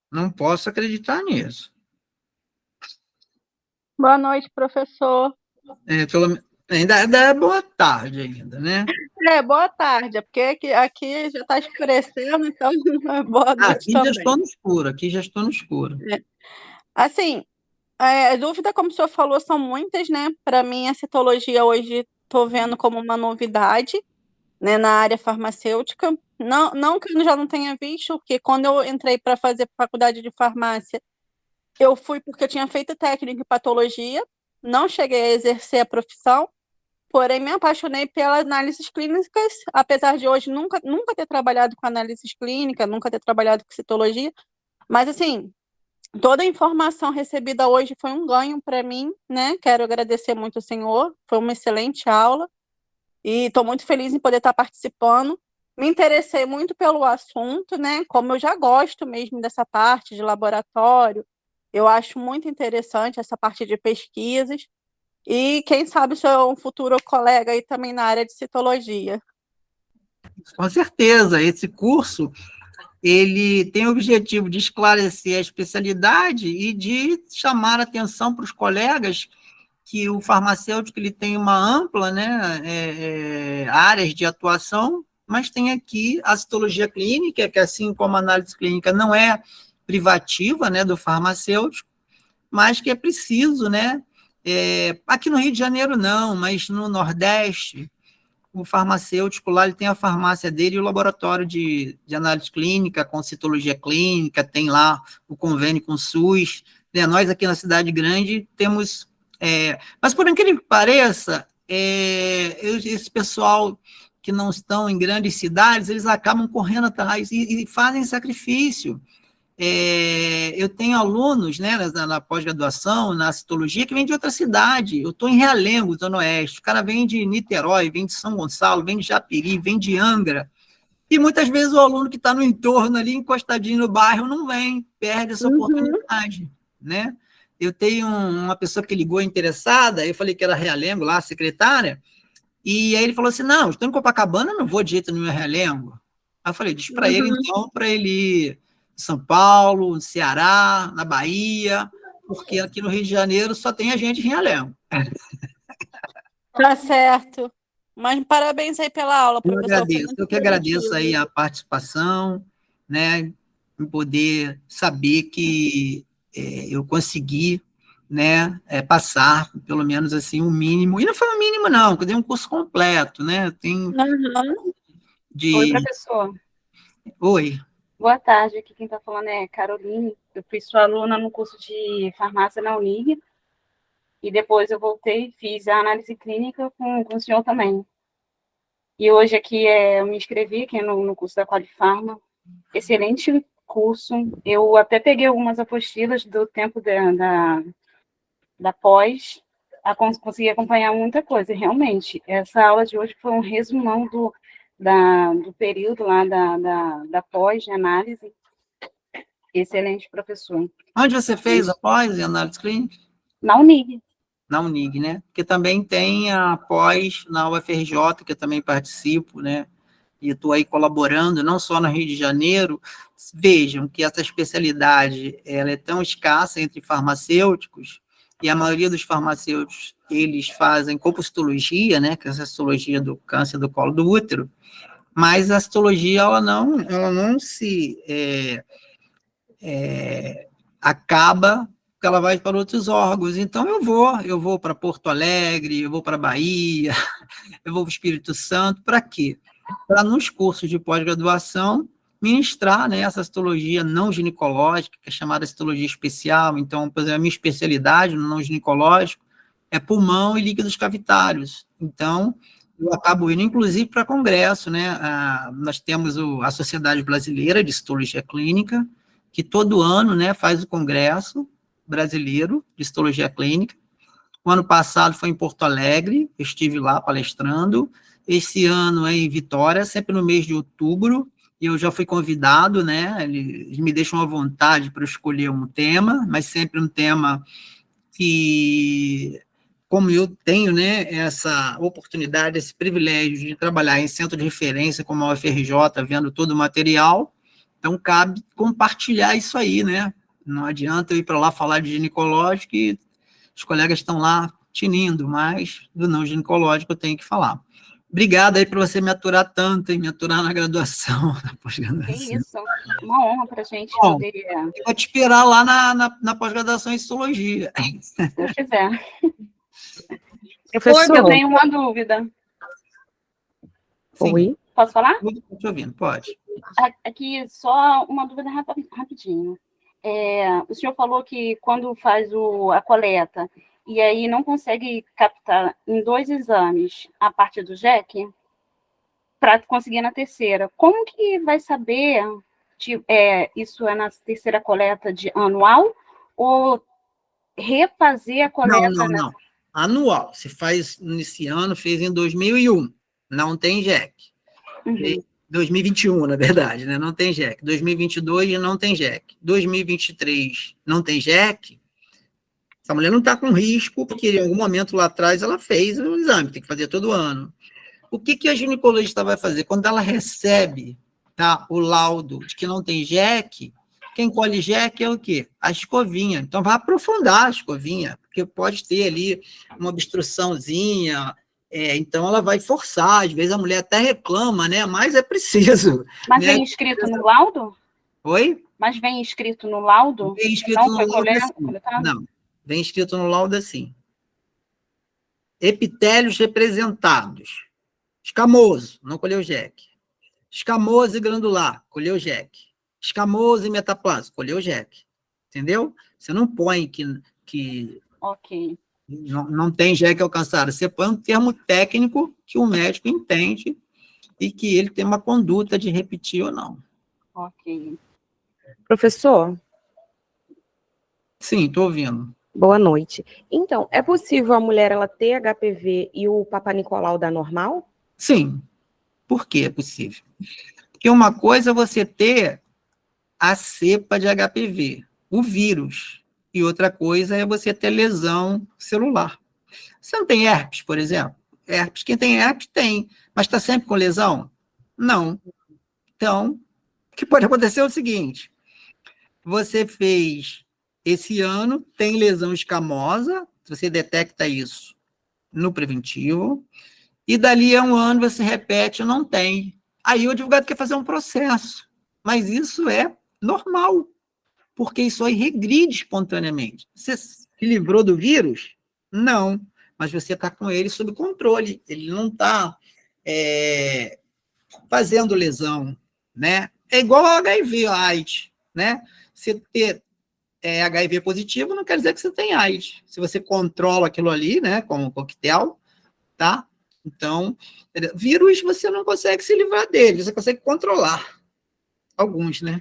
Não posso acreditar nisso. Boa noite, professor. Ainda é boa tarde ainda, né? Boa tarde, porque aqui já está escurecendo, então é boa noite Aqui também. já estou no escuro, aqui já estou no escuro. Assim, a dúvida, como o senhor falou, são muitas, né? Para mim, a citologia hoje estou vendo como uma novidade, né, na área farmacêutica. Não que eu já não tenha visto, porque quando eu entrei para fazer faculdade de farmácia, eu fui porque eu tinha feito técnico em patologia, não cheguei a exercer a profissão, porém me apaixonei pelas análises clínicas, apesar de hoje nunca ter trabalhado com análises clínicas, nunca ter trabalhado com citologia, mas assim, toda a informação recebida hoje foi um ganho para mim, né? Quero agradecer muito ao senhor, foi uma excelente aula e estou muito feliz em poder estar participando. me interessei muito pelo assunto, né? Como eu já gosto mesmo dessa parte de laboratório, eu acho muito interessante essa parte de pesquisas. E quem sabe sou um futuro colega aí também na área de citologia. Com certeza, esse curso ele tem o objetivo de esclarecer a especialidade e de chamar a atenção para os colegas que o farmacêutico ele tem uma ampla, né, áreas de atuação, mas tem aqui a citologia clínica, que assim como a análise clínica não é privativa, né, do farmacêutico, mas que é preciso, né, aqui no Rio de Janeiro não, mas no Nordeste, o farmacêutico lá, ele tem a farmácia dele e o laboratório de análise clínica, com citologia clínica, tem lá o convênio com o SUS, né? Nós aqui na cidade grande temos, mas por incrível que pareça, esse pessoal que não estão em grandes cidades, eles acabam correndo atrás e fazem sacrifício. Eu tenho alunos, né, na pós-graduação, na citologia, que vêm de outra cidade. Eu estou em Realengo, Zona Oeste. O cara vem de Niterói, vem de São Gonçalo, vem de Japeri, vem de Angra. E muitas vezes o aluno que está no entorno ali, encostadinho no bairro, não vem, perde essa oportunidade, né? Eu tenho uma pessoa que ligou interessada, eu falei que era Realengo lá, a secretária, e aí ele falou assim, não, estou em Copacabana, não vou de jeito nenhum a Realengo. Aí eu falei, diz para ele, então, para ele ir em São Paulo, no Ceará, na Bahia, porque aqui no Rio de Janeiro só tem a gente em Realengo. Tá certo. Mas parabéns aí pela aula, professor. Eu que agradeço aí a participação, né, em poder saber que eu consegui, né, passar, pelo menos assim, o mínimo, e não foi o mínimo não, eu dei um curso completo, né, tem Oi, professor. Oi. Boa tarde, aqui quem está falando é Caroline, eu fui sua aluna no curso de farmácia na Unig, e depois eu voltei e fiz a análise clínica com o senhor também. E hoje aqui eu me inscrevi aqui no curso da Qualifarma, excelente curso, eu até peguei algumas apostilas do tempo da pós, consegui acompanhar muita coisa, realmente, essa aula de hoje foi um resumão do período lá da pós de análise. Excelente, professor. Onde você fez a pós em análise clínica? Na Unig. Na Unig, né? Porque também tem a pós na UFRJ, que eu também participo, né? E estou aí colaborando, não só no Rio de Janeiro. Vejam que essa especialidade ela é tão escassa entre farmacêuticos, e a maioria dos farmacêuticos, eles fazem copostologia, né? Que é a citologia do câncer do colo do útero, mas a citologia, ela não se acaba, porque ela vai para outros órgãos. Então, eu vou para Porto Alegre, eu vou para Bahia, eu vou para o Espírito Santo, para quê? Para, nos cursos de pós-graduação, ministrar, né, essa citologia não ginecológica, que é chamada citologia especial. Então, por exemplo, a minha especialidade no não ginecológico é pulmão e líquidos cavitários. Então, eu acabo indo, inclusive, para congresso, né? Nós temos a Sociedade Brasileira de Citologia Clínica, que todo ano, né, faz o congresso brasileiro de citologia clínica. O ano passado foi em Porto Alegre, eu estive lá palestrando. Esse ano é em Vitória, sempre no mês de outubro, e eu já fui convidado, né, eles me deixam à vontade para escolher um tema, mas sempre um tema que, como eu tenho, né, essa oportunidade, esse privilégio de trabalhar em centro de referência como a UFRJ, vendo todo o material, então cabe compartilhar isso aí, né, não adianta eu ir para lá falar de ginecológico e os colegas estão lá tinindo, mas do não ginecológico eu tenho que falar. Obrigado aí por você me aturar tanto, e me aturar na graduação, na pós-graduação. Que isso, uma honra para a gente Bom, poder... Eu vou te esperar lá na pós-graduação em citologia. Se Deus quiser. Professor, Eu tenho uma dúvida. Sim. Oi? Posso falar? Estou te ouvindo, pode. Aqui, só uma dúvida rapidinho. O senhor falou que quando faz a coleta, e aí não consegue captar em 2 exames a parte do JEC, para conseguir na terceira. Como que vai saber, isso é na terceira coleta anual, ou refazer a coleta? Não. Anual. Se faz nesse ano, fez em 2001. Não tem JEC. Uhum. 2021, na verdade, né? Não tem JEC. 2022 não tem JEC. 2023 não tem JEC. Essa mulher não está com risco, porque em algum momento lá atrás ela fez o exame, tem que fazer todo ano. O que a ginecologista vai fazer? Quando ela recebe, tá, o laudo de que não tem JEC, quem colhe JEC é o quê? A escovinha. Então, vai aprofundar a escovinha, porque pode ter ali uma obstruçãozinha, então ela vai forçar, às vezes a mulher até reclama, né? Mas é preciso. Mas né? vem escrito no laudo? Oi? Mas vem escrito no laudo? Vem escrito Não no foi laudo assim. coletado? Não, vem escrito no laudo assim. Epitélios representados. Escamoso, não colheu JEC. Escamoso e glandular, colheu JEC. Escamoso e metaplásico, colheu JEC. Entendeu? Você não põe que Ok. não tem JEC alcançado. Você põe um termo técnico que o médico entende e que ele tem uma conduta de repetir ou não. Ok. Professor, Sim, estou ouvindo. boa noite. Então, é possível a mulher ela ter HPV e o Papa Nicolau dar normal? Sim. Por que é possível? Porque uma coisa é você ter a cepa de HPV, o vírus, e outra coisa é você ter lesão celular. Você não tem herpes, por exemplo? Herpes, quem tem herpes tem, mas está sempre com lesão? Não. Então, o que pode acontecer é o seguinte, você fez esse ano, tem lesão escamosa, você detecta isso no preventivo, e dali a um ano você repete, não tem. Aí o advogado quer fazer um processo, mas isso é normal, porque isso aí regride espontaneamente. Você se livrou do vírus? Não, mas você está com ele sob controle, ele não está fazendo lesão, né? É igual ao HIV, a AIDS, né? Você ter HIV positivo não quer dizer que você tem AIDS. Se você controla aquilo ali, né, como um coquetel, tá? Então, vírus você não consegue se livrar dele, você consegue controlar. Alguns, né?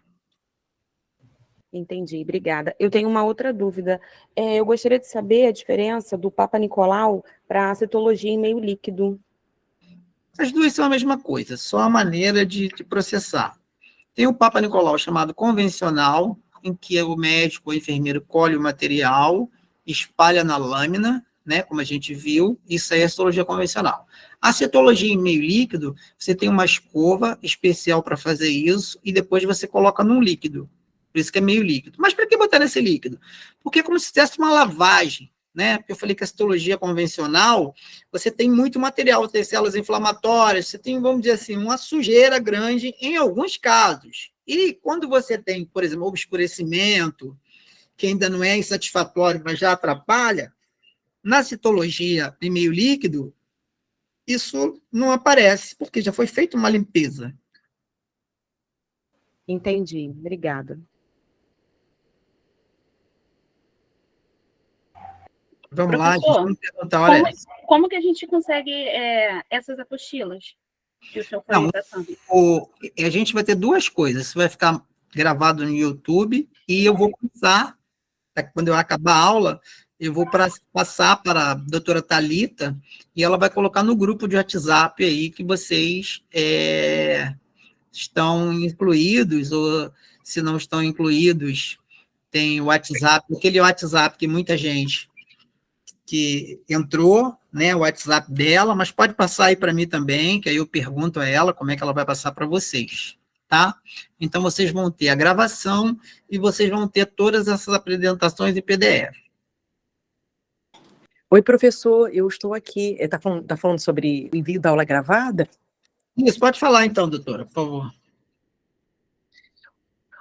Entendi, obrigada. Eu tenho uma outra dúvida. Eu gostaria de saber a diferença do Papa Nicolau para a citologia em meio líquido. As duas são a mesma coisa, só a maneira de processar. Tem o Papa Nicolau chamado convencional, em que o médico ou enfermeiro colhe o material, espalha na lâmina, né, como a gente viu, isso aí é a citologia convencional. A citologia em meio líquido, você tem uma escova especial para fazer isso, e depois você coloca num líquido. Por isso que é meio líquido. Mas para que botar nesse líquido? Porque é como se fizesse uma lavagem, né? Porque eu falei que a citologia convencional, você tem muito material, tem células inflamatórias, você tem, vamos dizer assim, uma sujeira grande em alguns casos. E quando você tem, por exemplo, obscurecimento, que ainda não é insatisfatório, mas já atrapalha, na citologia em meio líquido, isso não aparece, porque já foi feita uma limpeza. Entendi, obrigada. Vamos lá, gente, Professor, vamos perguntar, olha. Como que a gente consegue essas apostilas que o senhor foi passando? A gente vai ter duas coisas. Isso vai ficar gravado no YouTube e eu vou passar, quando eu acabar a aula, eu vou passar para a doutora Thalita e ela vai colocar no grupo de WhatsApp aí que vocês estão incluídos, ou se não estão incluídos, tem o WhatsApp, aquele WhatsApp que muita gente que entrou, né, o WhatsApp dela, mas pode passar aí para mim também, que aí eu pergunto a ela como é que ela vai passar para vocês, tá? Então, vocês vão ter a gravação e vocês vão ter todas essas apresentações em PDF. Oi, professor, eu estou aqui. Tá falando sobre o envio da aula gravada? Isso, pode falar então, doutora, por favor.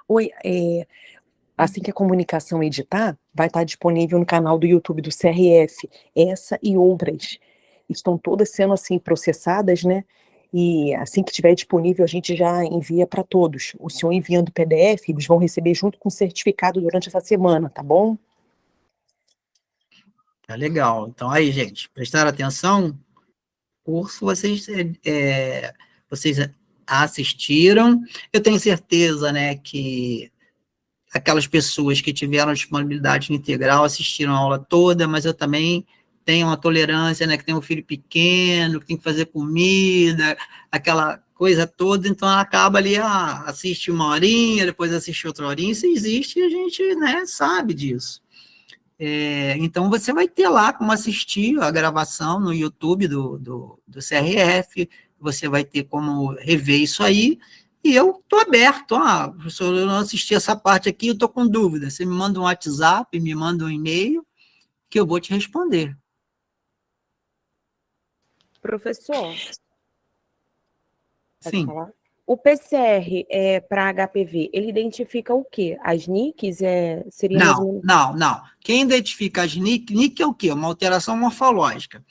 Oi, assim que a comunicação editar, vai estar disponível no canal do YouTube do CRF. Essa e outras estão todas sendo assim processadas, né? E assim que estiver disponível, a gente já envia para todos. O senhor enviando o PDF, eles vão receber junto com o certificado durante essa semana, tá bom? Tá legal. Então, aí, gente, prestaram atenção? Curso, vocês assistiram. Eu tenho certeza, né, que aquelas pessoas que tiveram disponibilidade integral assistiram a aula toda, mas eu também tenho uma tolerância, né, que tem um filho pequeno, que tem que fazer comida, aquela coisa toda, então ela acaba ali, assiste uma horinha, depois assiste outra horinha, isso existe e a gente, né, sabe disso. Então, você vai ter lá como assistir a gravação no YouTube do CRF, você vai ter como rever isso aí, e eu estou aberto, professor, eu não assisti essa parte aqui, eu estou com dúvida, você me manda um WhatsApp, me manda um e-mail, que eu vou te responder. Professor, pode Sim. falar? O PCR para HPV, ele identifica o quê? As NICs? Seria mais ou menos... Não. Quem identifica as NIC é o quê? Uma alteração morfológica.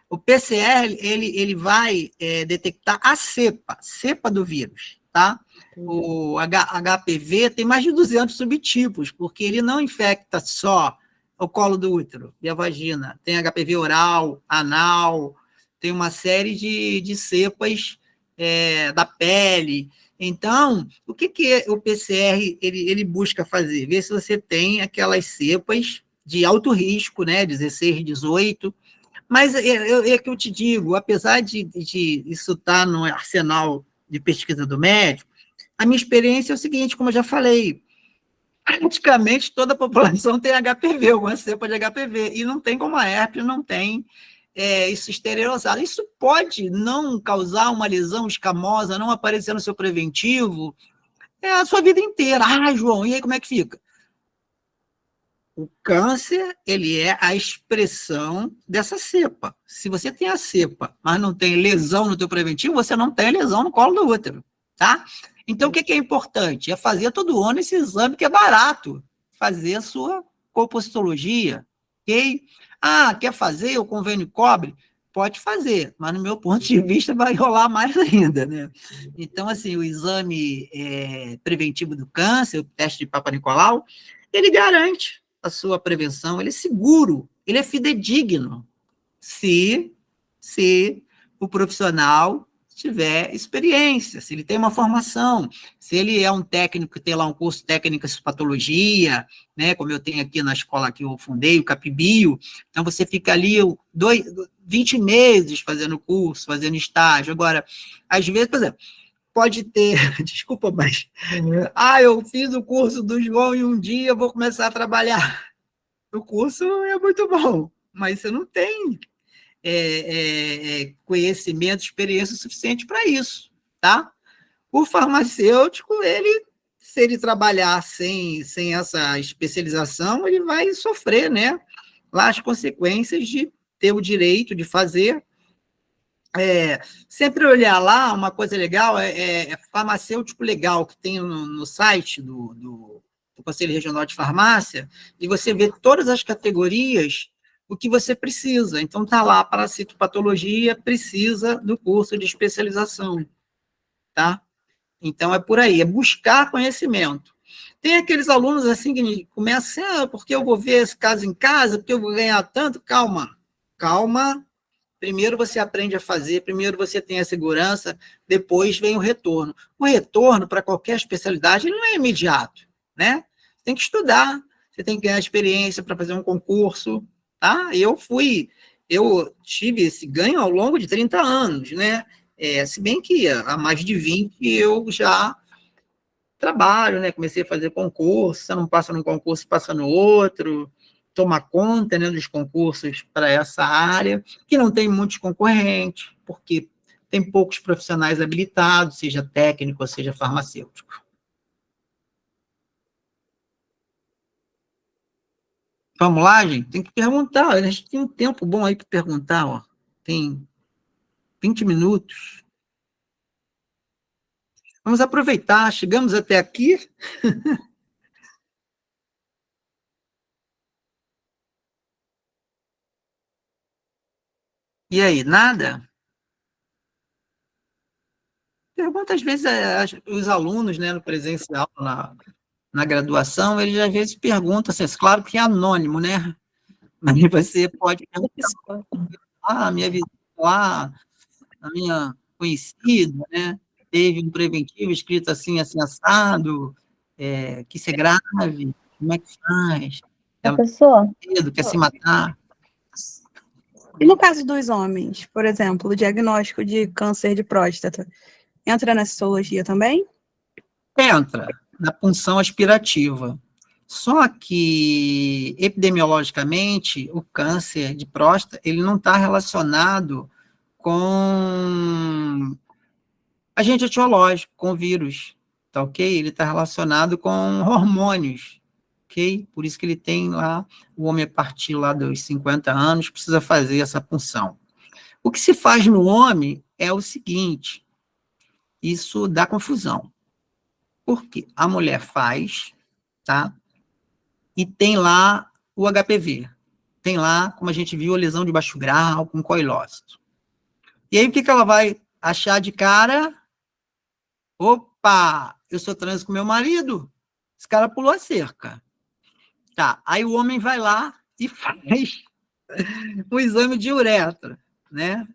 O PCR, ele vai detectar a cepa do vírus, tá? O HPV tem mais de 200 subtipos, porque ele não infecta só o colo do útero e a vagina. Tem HPV oral, anal, tem uma série de cepas da pele. Então, o que o PCR ele busca fazer? Ver se você tem aquelas cepas de alto risco, né, 16, 18, mas é que eu te digo, apesar de isso estar no arsenal de pesquisa do médico, a minha experiência é o seguinte, como eu já falei, praticamente toda a população tem HPV, alguma cepa de HPV, e não tem como a herpes, não tem isso esterilizado. Isso pode não causar uma lesão escamosa, não aparecer no seu preventivo, a sua vida inteira. João, e aí como é que fica? O câncer, ele é a expressão dessa cepa. Se você tem a cepa, mas não tem lesão no teu preventivo, você não tem lesão no colo do útero, tá? Então, o que é importante? É fazer todo ano esse exame que é barato. Fazer a sua colpocitologia, ok? Quer fazer? O convênio cobre? Pode fazer, mas no meu ponto de vista vai rolar mais ainda, né? Então, assim, o exame preventivo do câncer, o teste de Papa Nicolau, ele garante a sua prevenção, ele é seguro, ele é fidedigno, se o profissional tiver experiência, se ele tem uma formação, se ele é um técnico que tem lá um curso técnico de patologia, né, como eu tenho aqui na escola que eu fundei, o Capibio, então você fica ali 20 meses fazendo curso, fazendo estágio. Agora, às vezes, por exemplo, pode ter, desculpa, mas, eu fiz o curso do João e um dia eu vou começar a trabalhar. O curso é muito bom, mas você não tem conhecimento, experiência suficiente para isso, tá? O farmacêutico, se ele trabalhar sem essa especialização, ele vai sofrer, né, lá as consequências de ter o direito de fazer. Sempre olhar lá, uma coisa legal, farmacêutico legal, que tem no site do Conselho Regional de Farmácia, e você vê todas as categorias, o que você precisa. Então, está lá, parasitopatologia, precisa do curso de especialização, tá? Então, é por aí, é buscar conhecimento. Tem aqueles alunos, assim, que começam assim, porque eu vou ver esse caso em casa, porque eu vou ganhar tanto. Calma. Primeiro você aprende a fazer, primeiro você tem a segurança, depois vem o retorno. O retorno, para qualquer especialidade, ele não é imediato, né? Você tem que estudar, você tem que ganhar experiência para fazer um concurso, tá? Eu tive esse ganho ao longo de 30 anos, né? Se bem que há mais de 20 eu já trabalho, né? Comecei a fazer concurso, você não passa num concurso, passa no outro, toma conta, né, dos concursos para essa área, que não tem muitos concorrentes, porque tem poucos profissionais habilitados, seja técnico ou seja farmacêutico. Vamos lá, gente? Tem que perguntar. A gente tem um tempo bom aí para perguntar, ó. Tem 20 minutos. Vamos aproveitar. Chegamos até aqui. E aí, nada? Pergunta, às vezes, os alunos, né, no presencial, na graduação, eles às vezes perguntam, assim, claro que é anônimo, né? Mas você pode perguntar, a minha visita lá, a minha conhecida, né, teve um preventivo escrito assim, assim, assado, que isso é grave, como é que faz? Ela Professor, tem medo, quer se matar? E no caso dos homens, por exemplo, o diagnóstico de câncer de próstata, entra na citologia também? Entra na punção aspirativa. Só que, epidemiologicamente, o câncer de próstata, ele não está relacionado com agente etiológico, com vírus, tá ok? Ele está relacionado com hormônios, ok? Por isso que ele tem lá, o homem a partir lá dos 50 anos, precisa fazer essa punção. O que se faz no homem é o seguinte, isso dá confusão. Por quê? A mulher faz, tá? E tem lá o HPV. Tem lá, como a gente viu, a lesão de baixo grau, com coilócito. E aí, o que ela vai achar de cara? Opa, eu sou trans com meu marido. Esse cara pulou a cerca. Tá, aí o homem vai lá e faz um exame de uretra, né?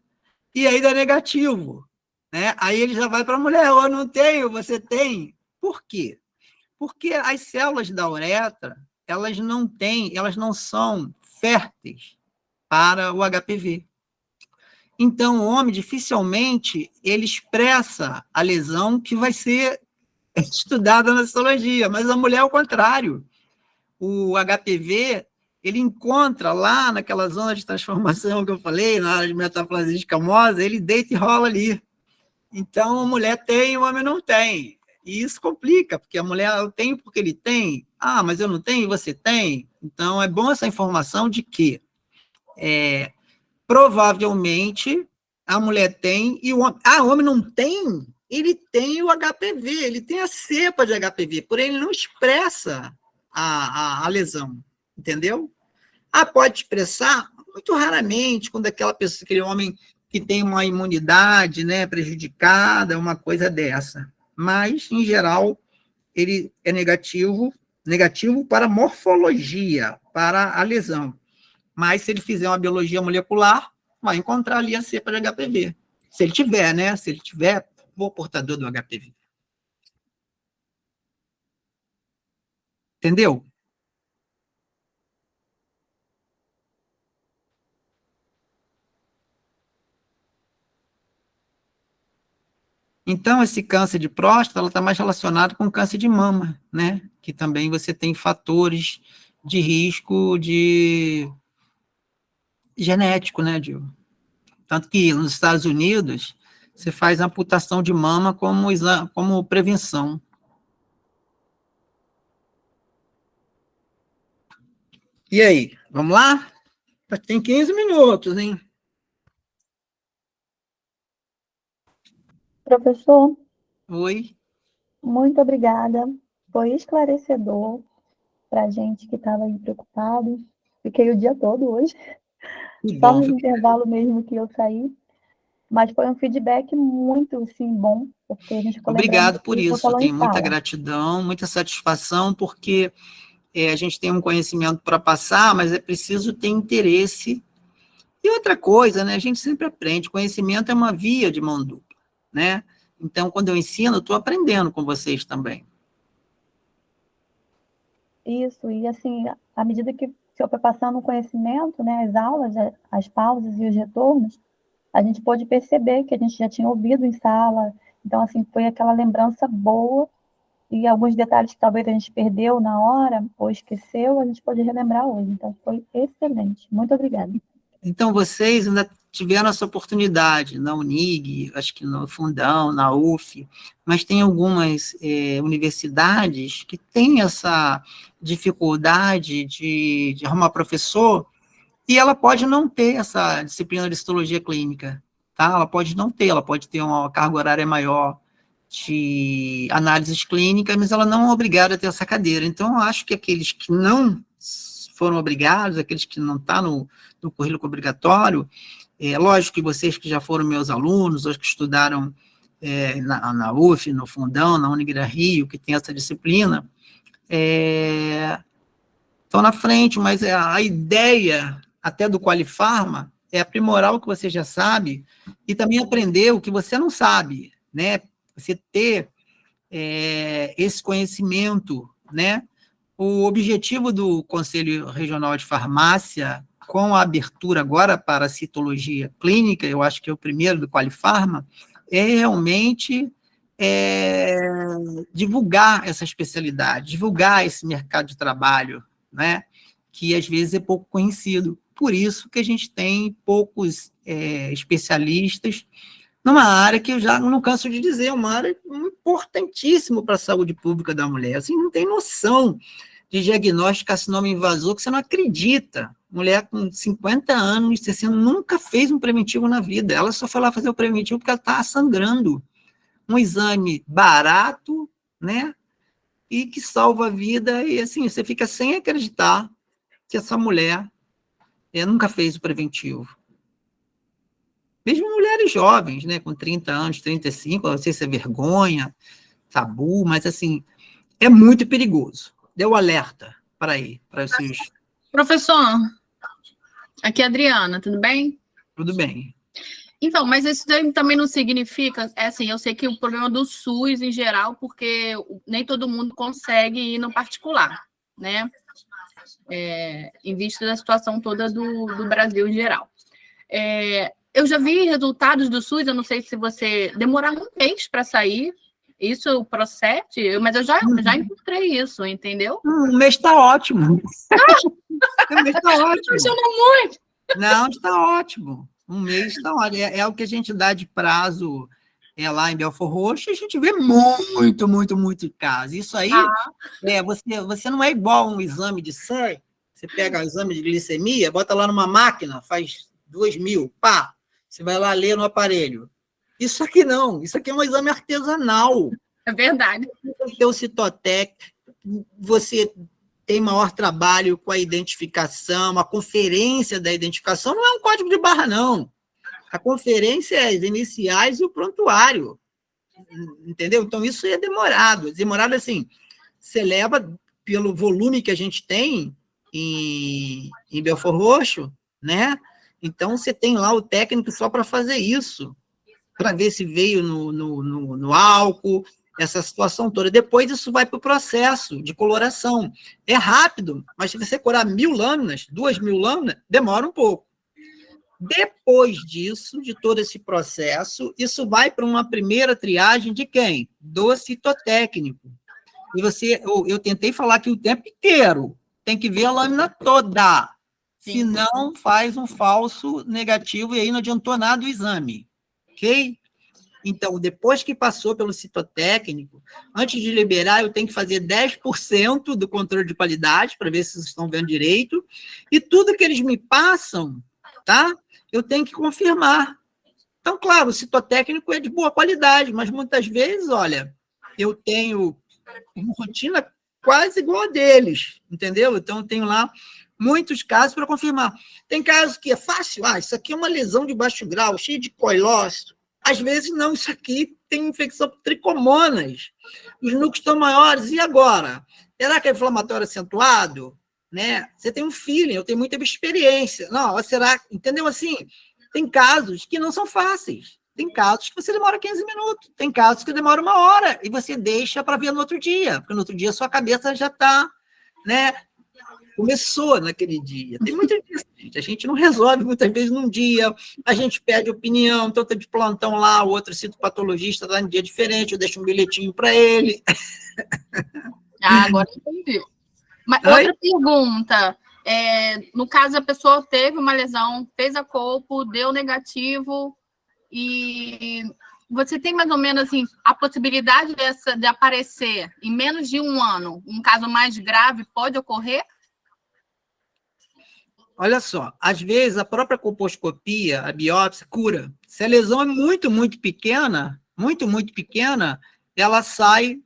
E aí dá negativo, né? Aí ele já vai para a mulher, eu não tenho, você tem. Por quê? Porque as células da uretra, elas não são férteis para o HPV. Então, o homem, dificilmente, ele expressa a lesão que vai ser estudada na citologia, mas a mulher é o contrário. O HPV, ele encontra lá naquela zona de transformação que eu falei, na área de metaplasia escamosa, ele deita e rola ali. Então, a mulher tem, o homem não tem. E isso complica, porque a mulher, eu tenho porque ele tem. Ah, mas eu não tenho e você tem. Então, é bom essa informação de que provavelmente a mulher tem e o homem... Ah, o homem não tem? Ele tem o HPV, ele tem a cepa de HPV, porém ele não expressa a lesão, entendeu? Ah, pode expressar? Muito raramente, quando aquele homem que tem uma imunidade, né, prejudicada, uma coisa dessa. Mas, em geral, ele é negativo para a morfologia, para a lesão. Mas, se ele fizer uma biologia molecular, vai encontrar ali a cepa de HPV. Se ele tiver, né? Se ele tiver o portador do HPV. Entendeu? Então, esse câncer de próstata, ela está mais relacionado com câncer de mama, né? Que também você tem fatores de risco genético, né, Dil? Tanto que nos Estados Unidos, você faz amputação de mama como prevenção. E aí, vamos lá? Tem 15 minutos, hein? Professor, Oi. muito obrigada. Foi esclarecedor para a gente que estava aí preocupado. Fiquei o dia todo hoje, Que só bom. no intervalo mesmo que eu saí. Mas foi um feedback muito, sim, bom, porque a gente ficou Obrigado por lembrando do que isso. Eu falou em tenho muita sala. gratidão, muita satisfação, porque a gente tem um conhecimento para passar, mas é preciso ter interesse. E outra coisa, né? A gente sempre aprende. Conhecimento é uma via de mão dupla, né? Então, quando eu ensino, eu estou aprendendo com vocês também. Isso, e assim, à medida que o senhor foi passando o conhecimento, né, as aulas, as pausas e os retornos, a gente pôde perceber que a gente já tinha ouvido em sala. Então, assim, foi aquela lembrança boa. E alguns detalhes que talvez a gente perdeu na hora ou esqueceu, a gente pode relembrar hoje. Então, foi excelente. Muito obrigada. Então, vocês ainda tiveram essa oportunidade na Unig, acho que no Fundão, na UF, mas tem algumas universidades que têm essa dificuldade de arrumar professor, e ela pode não ter essa disciplina de histologia clínica, tá? Ela pode não ter, ela pode ter uma carga horária maior de análises clínicas, mas ela não é obrigada a ter essa cadeira. Então, eu acho que aqueles que não foram obrigados, aqueles que não estão no currículo obrigatório, lógico que vocês que já foram meus alunos, os que estudaram na UF, no Fundão, na Unigra Rio, que tem essa disciplina, estão na frente, mas a ideia até do Qualifarma é aprimorar o que você já sabe e também aprender o que você não sabe, né? Você ter esse conhecimento, né? O objetivo do Conselho Regional de Farmácia, com a abertura agora para a citologia clínica, eu acho que é o primeiro do Qualifarma, é realmente divulgar essa especialidade, divulgar esse mercado de trabalho, né, que às vezes é pouco conhecido. Por isso que a gente tem poucos especialistas numa área que eu já não canso de dizer, uma área importantíssima para a saúde pública da mulher. Assim, não tem noção de diagnóstico de carcinoma invasor que você não acredita. Mulher com 50 anos, 60, nunca fez um preventivo na vida. Ela só foi lá fazer o preventivo porque ela está sangrando. Um exame barato, né? E que salva a vida. E assim, você fica sem acreditar que essa mulher nunca fez o preventivo. Mesmo mulheres jovens, né? Com 30 anos, 35, eu não sei se é vergonha, tabu, mas assim, é muito perigoso. Deu alerta para os seus. Professor, aqui é a Adriana, tudo bem? Tudo bem. Então, mas isso daí também não significa, assim, eu sei que o problema do SUS em geral, porque nem todo mundo consegue ir no particular, né? Em vista da situação toda do Brasil em geral. Eu já vi resultados do SUS, eu não sei se você demorar um mês para sair, isso procede, mas eu já encontrei isso, entendeu? Um mês está ótimo. Um mês está ótimo. Funcionou muito. Não, está ótimo. Um mês está ótimo. É o que a gente dá de prazo lá em Belford Roxo, a gente vê muito caso. Isso aí, você não é igual a um exame de sangue, você pega o exame de glicemia, bota lá numa máquina, faz 2.000, pá, você vai lá ler no aparelho. Isso aqui não, isso aqui é um exame artesanal. É verdade. Você tem o Citotec, você tem maior trabalho com a identificação, a conferência da identificação não é um código de barra, não. A conferência é as iniciais e o prontuário. Entendeu? Então, isso é demorado. Demorado, assim, você leva pelo volume que a gente tem em Belford Roxo, né? Então, você tem lá o técnico só para fazer isso, para ver se veio no álcool, essa situação toda. Depois, isso vai para o processo de coloração. É rápido, mas se você corar 1.000 lâminas, 2.000 lâminas, demora um pouco. Depois disso, de todo esse processo, isso vai para uma primeira triagem de quem? Do citotécnico. E eu tentei falar aqui o tempo inteiro, tem que ver a lâmina toda, senão faz um falso negativo e aí não adiantou nada o exame, ok? Então, depois que passou pelo citotécnico, antes de liberar, eu tenho que fazer 10% do controle de qualidade, para ver se vocês estão vendo direito, e tudo que eles me passam, tá? Eu tenho que confirmar. Então, claro, o citotécnico é de boa qualidade, mas muitas vezes, olha, eu tenho uma rotina quase igual a deles, entendeu? Então, eu tenho lá muitos casos para confirmar. Tem casos que é fácil, isso aqui é uma lesão de baixo grau, cheio de coilócito. Às vezes, não, isso aqui tem infecção por tricomonas. Os núcleos estão maiores, e agora? Será que é inflamatório acentuado? Né? Você tem um feeling, eu tenho muita experiência. Não, será? Entendeu? Assim, tem casos que não são fáceis. Tem casos que você demora 15 minutos. Tem casos que demora 1 hora e você deixa para ver no outro dia, porque no outro dia a sua cabeça já está, né? Começou naquele dia. Tem muita gente. A gente não resolve muitas vezes num dia, a gente pede opinião, então está de plantão lá, o outro citopatologista está em dia diferente, eu deixo um bilhetinho para ele. Agora entendi. Mas outra pergunta, no caso a pessoa teve uma lesão, fez a colpo, deu negativo, e você tem mais ou menos assim, a possibilidade de aparecer em menos de 1 ano, um caso mais grave pode ocorrer? Olha só, às vezes a própria colposcopia, a biópsia, cura. Se a lesão é muito pequena, muito pequena, ela sai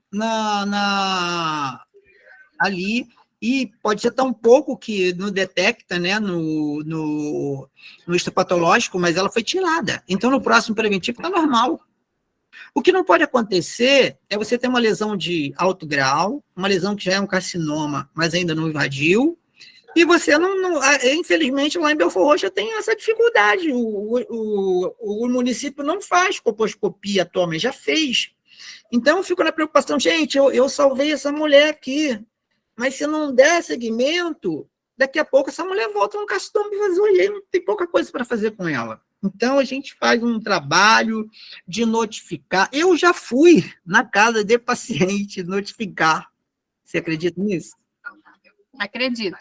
ali, e pode ser tão pouco que não detecta, né, no histopatológico, mas ela foi tirada. Então, no próximo preventivo está normal. O que não pode acontecer é você ter uma lesão de alto grau, uma lesão que já é um carcinoma, mas ainda não invadiu, e você infelizmente, lá em Belford Roxo tem essa dificuldade. O município não faz colposcopia atualmente, já fez. Então, eu fico na preocupação, gente, eu salvei essa mulher aqui, mas se não der seguimento, daqui a pouco essa mulher volta no carcinoma invasor e aí não tem pouca coisa para fazer com ela. Então, a gente faz um trabalho de notificar. Eu já fui na casa de paciente notificar. Você acredita nisso? Acredito.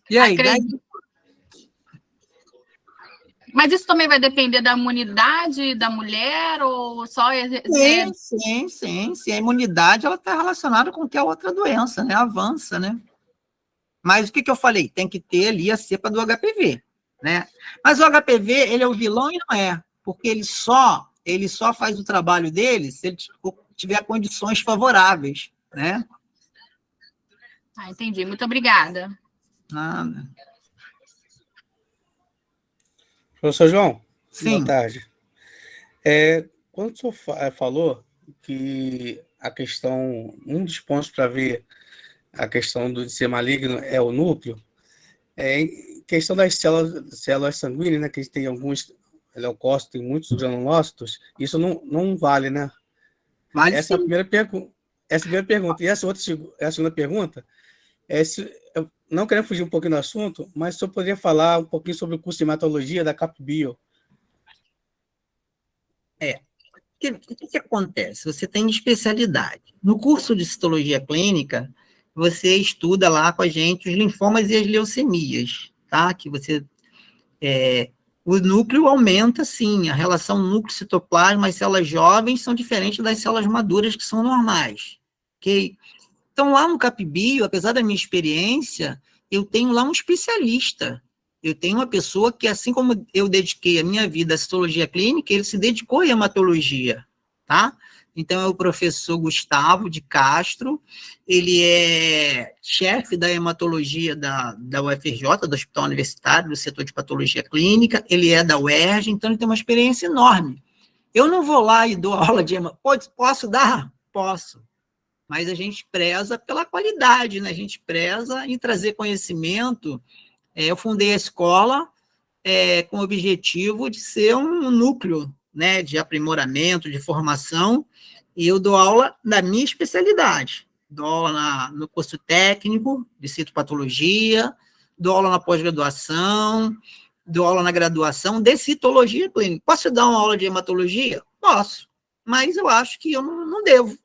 E aí, Acredito. Mas isso também vai depender da imunidade da mulher ou só... Sim. A imunidade está relacionada com qualquer outra doença, né? Avança, né? Mas o que eu falei? Tem que ter ali a cepa do HPV, né? Mas o HPV, ele é o vilão e não é, porque ele só faz o trabalho dele se ele tiver condições favoráveis, né? Ah, entendi. Muito obrigada. Nada. Professor João, Sim. boa tarde. Quando o senhor falou que a questão, um dos pontos para ver a questão de ser maligno é o núcleo, questão das células sanguíneas, né, que tem alguns leucócitos, tem muitos granulócitos, isso não vale, né? Vale essa é a sim. primeira pergunta. E essa segunda pergunta eu não quero fugir um pouquinho do assunto, mas o senhor poderia falar um pouquinho sobre o curso de hematologia da CapBio? O que acontece? Você tem especialidade. No curso de citologia clínica, você estuda lá com a gente os linfomas e as leucemias, tá? Que você... o núcleo aumenta, sim, a relação núcleo-citoplasma, as células jovens são diferentes das células maduras, que são normais, ok? Então, lá no CapBio, apesar da minha experiência, eu tenho lá um especialista. Eu tenho uma pessoa que, assim como eu dediquei a minha vida à citologia clínica, ele se dedicou à hematologia, tá? Então, é o professor Gustavo de Castro, ele é chefe da hematologia da UFRJ, do Hospital Universitário, do setor de patologia clínica, ele é da UERJ, então ele tem uma experiência enorme. Eu não vou lá e dou aula de hematologia. Posso dar? Posso. Mas a gente preza pela qualidade, né? A gente preza em trazer conhecimento. Eu fundei a escola com o objetivo de ser um núcleo, né, de aprimoramento, de formação, e eu dou aula na minha especialidade. Dou aula no curso técnico de citopatologia, dou aula na pós-graduação, dou aula na graduação de citologia clínica. Posso dar uma aula de hematologia? Posso, mas eu acho que eu não devo,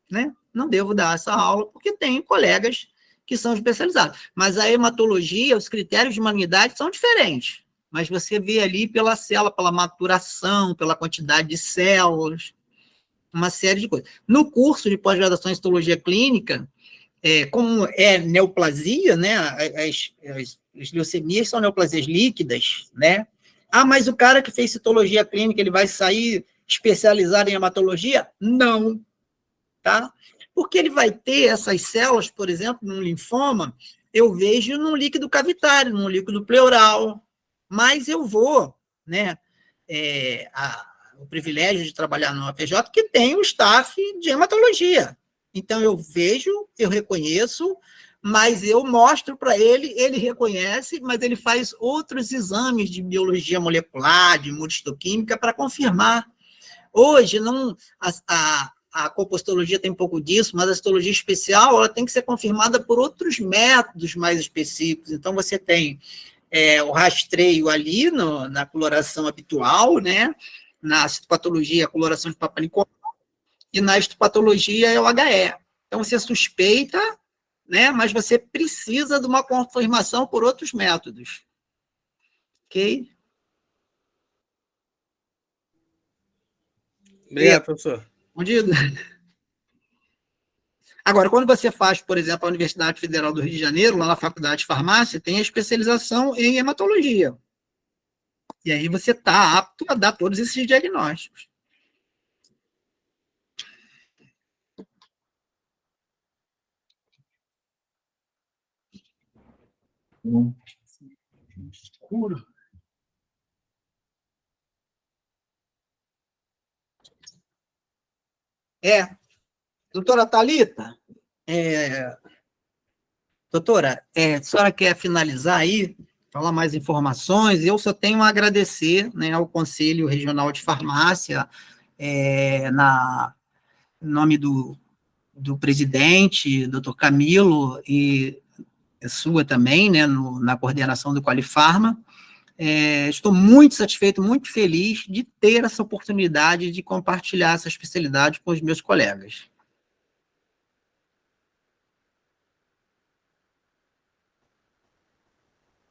né? Não devo dar essa aula, porque tenho colegas que são especializados. Mas a hematologia, os critérios de malignidade são diferentes. Mas você vê ali pela célula, pela maturação, pela quantidade de células, uma série de coisas. No curso de pós-graduação em citologia clínica, como é neoplasia, né, as leucemias são neoplasias líquidas, né? Ah, mas o cara que fez citologia clínica, ele vai sair especializado em hematologia? Não, tá? Porque ele vai ter essas células, por exemplo, num linfoma, eu vejo num líquido cavitário, num líquido pleural, mas eu vou, né, o privilégio de trabalhar no UFRJ, que tem o staff de hematologia. Então, eu vejo, eu reconheço, mas eu mostro para ele, ele reconhece, mas ele faz outros exames de biologia molecular, de imunistoquímica, para confirmar. Hoje, a compostologia tem um pouco disso, mas a citologia especial ela tem que ser confirmada por outros métodos mais específicos. Então, você tem o rastreio ali na coloração habitual, né? Na citopatologia, a coloração de Papa Nicolau, e na histopatologia é o HE. Então, você suspeita, né? Mas você precisa de uma confirmação por outros métodos. Ok? Obrigado, professor. Entendido? Agora, quando você faz, por exemplo, a Universidade Federal do Rio de Janeiro, lá na Faculdade de Farmácia, tem a especialização em hematologia. E aí você está apto a dar todos esses diagnósticos. Escuro. Doutora Thalita, doutora, a senhora quer finalizar aí, falar mais informações? Eu só tenho a agradecer, né, ao Conselho Regional de Farmácia, em nome do do presidente, doutor Camilo, e sua também, né, na coordenação do Qualifarma. Estou muito satisfeito, muito feliz de ter essa oportunidade de compartilhar essa especialidade com os meus colegas.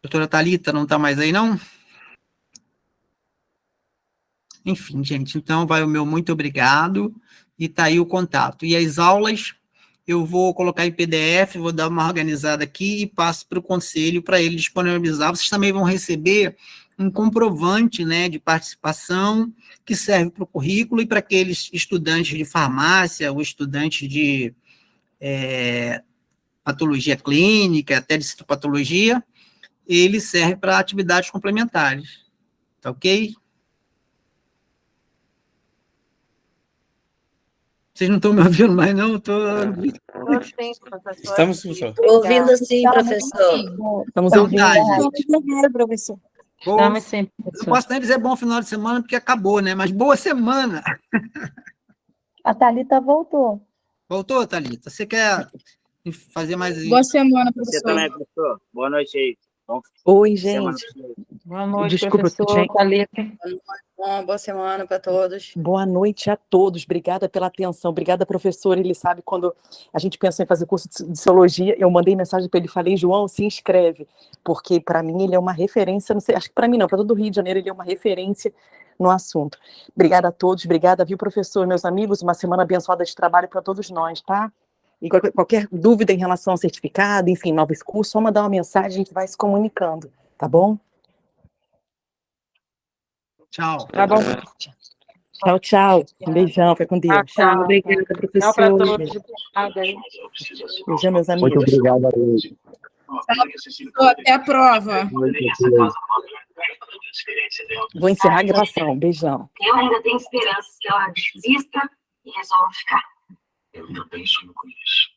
Doutora Thalita, não está mais aí, não? Enfim, gente, então vai o meu muito obrigado, e está aí o contato. E as aulas eu vou colocar em PDF, vou dar uma organizada aqui e passo para o conselho para ele disponibilizar. Vocês também vão receber um comprovante, né, de participação, que serve para o currículo e para aqueles estudantes de farmácia ou estudantes de patologia clínica, até de citopatologia, ele serve para atividades complementares. Tá ok? Vocês não estão me ouvindo mais, não? Estamos, professor. Ouvindo sim, professor. Estamos Então, ouvindo. tá, gente. professor. Boa, sempre, não posso nem dizer bom final de semana, porque acabou, né? Mas boa semana. A Thalita voltou. Voltou, Thalita? Você quer fazer mais... Boa semana, Você professor. também, professor. Boa noite aí. Bom Oi, semana gente. pra vocês. Boa noite, Desculpa, professor gente. Thalita. Boa semana para todos. Boa noite a todos. Obrigada pela atenção. Obrigada, professor. Ele sabe, quando a gente pensou em fazer curso de Psicologia, eu mandei mensagem para ele, falei, João, se inscreve, porque para mim ele é uma referência, não sei, acho que para mim não, para todo o Rio de Janeiro ele é uma referência no assunto. Obrigada a todos, obrigada, viu, professor, meus amigos, uma semana abençoada de trabalho para todos nós, tá? E qualquer dúvida em relação ao certificado, enfim, novos cursos, só mandar uma mensagem, a gente vai se comunicando, tá bom? Tchau. Tá bom. Tchau, tchau. Um beijão, fica com Deus. Tchau. Obrigada, Tchau professor. para todos. Beijo. Obrigada aí. Beijão, meus Muito amigos. obrigado. Até a prova. Vou encerrar a gravação. Beijão. Eu ainda tenho esperança que ela desista e resolva ficar. Eu ainda penso no isso.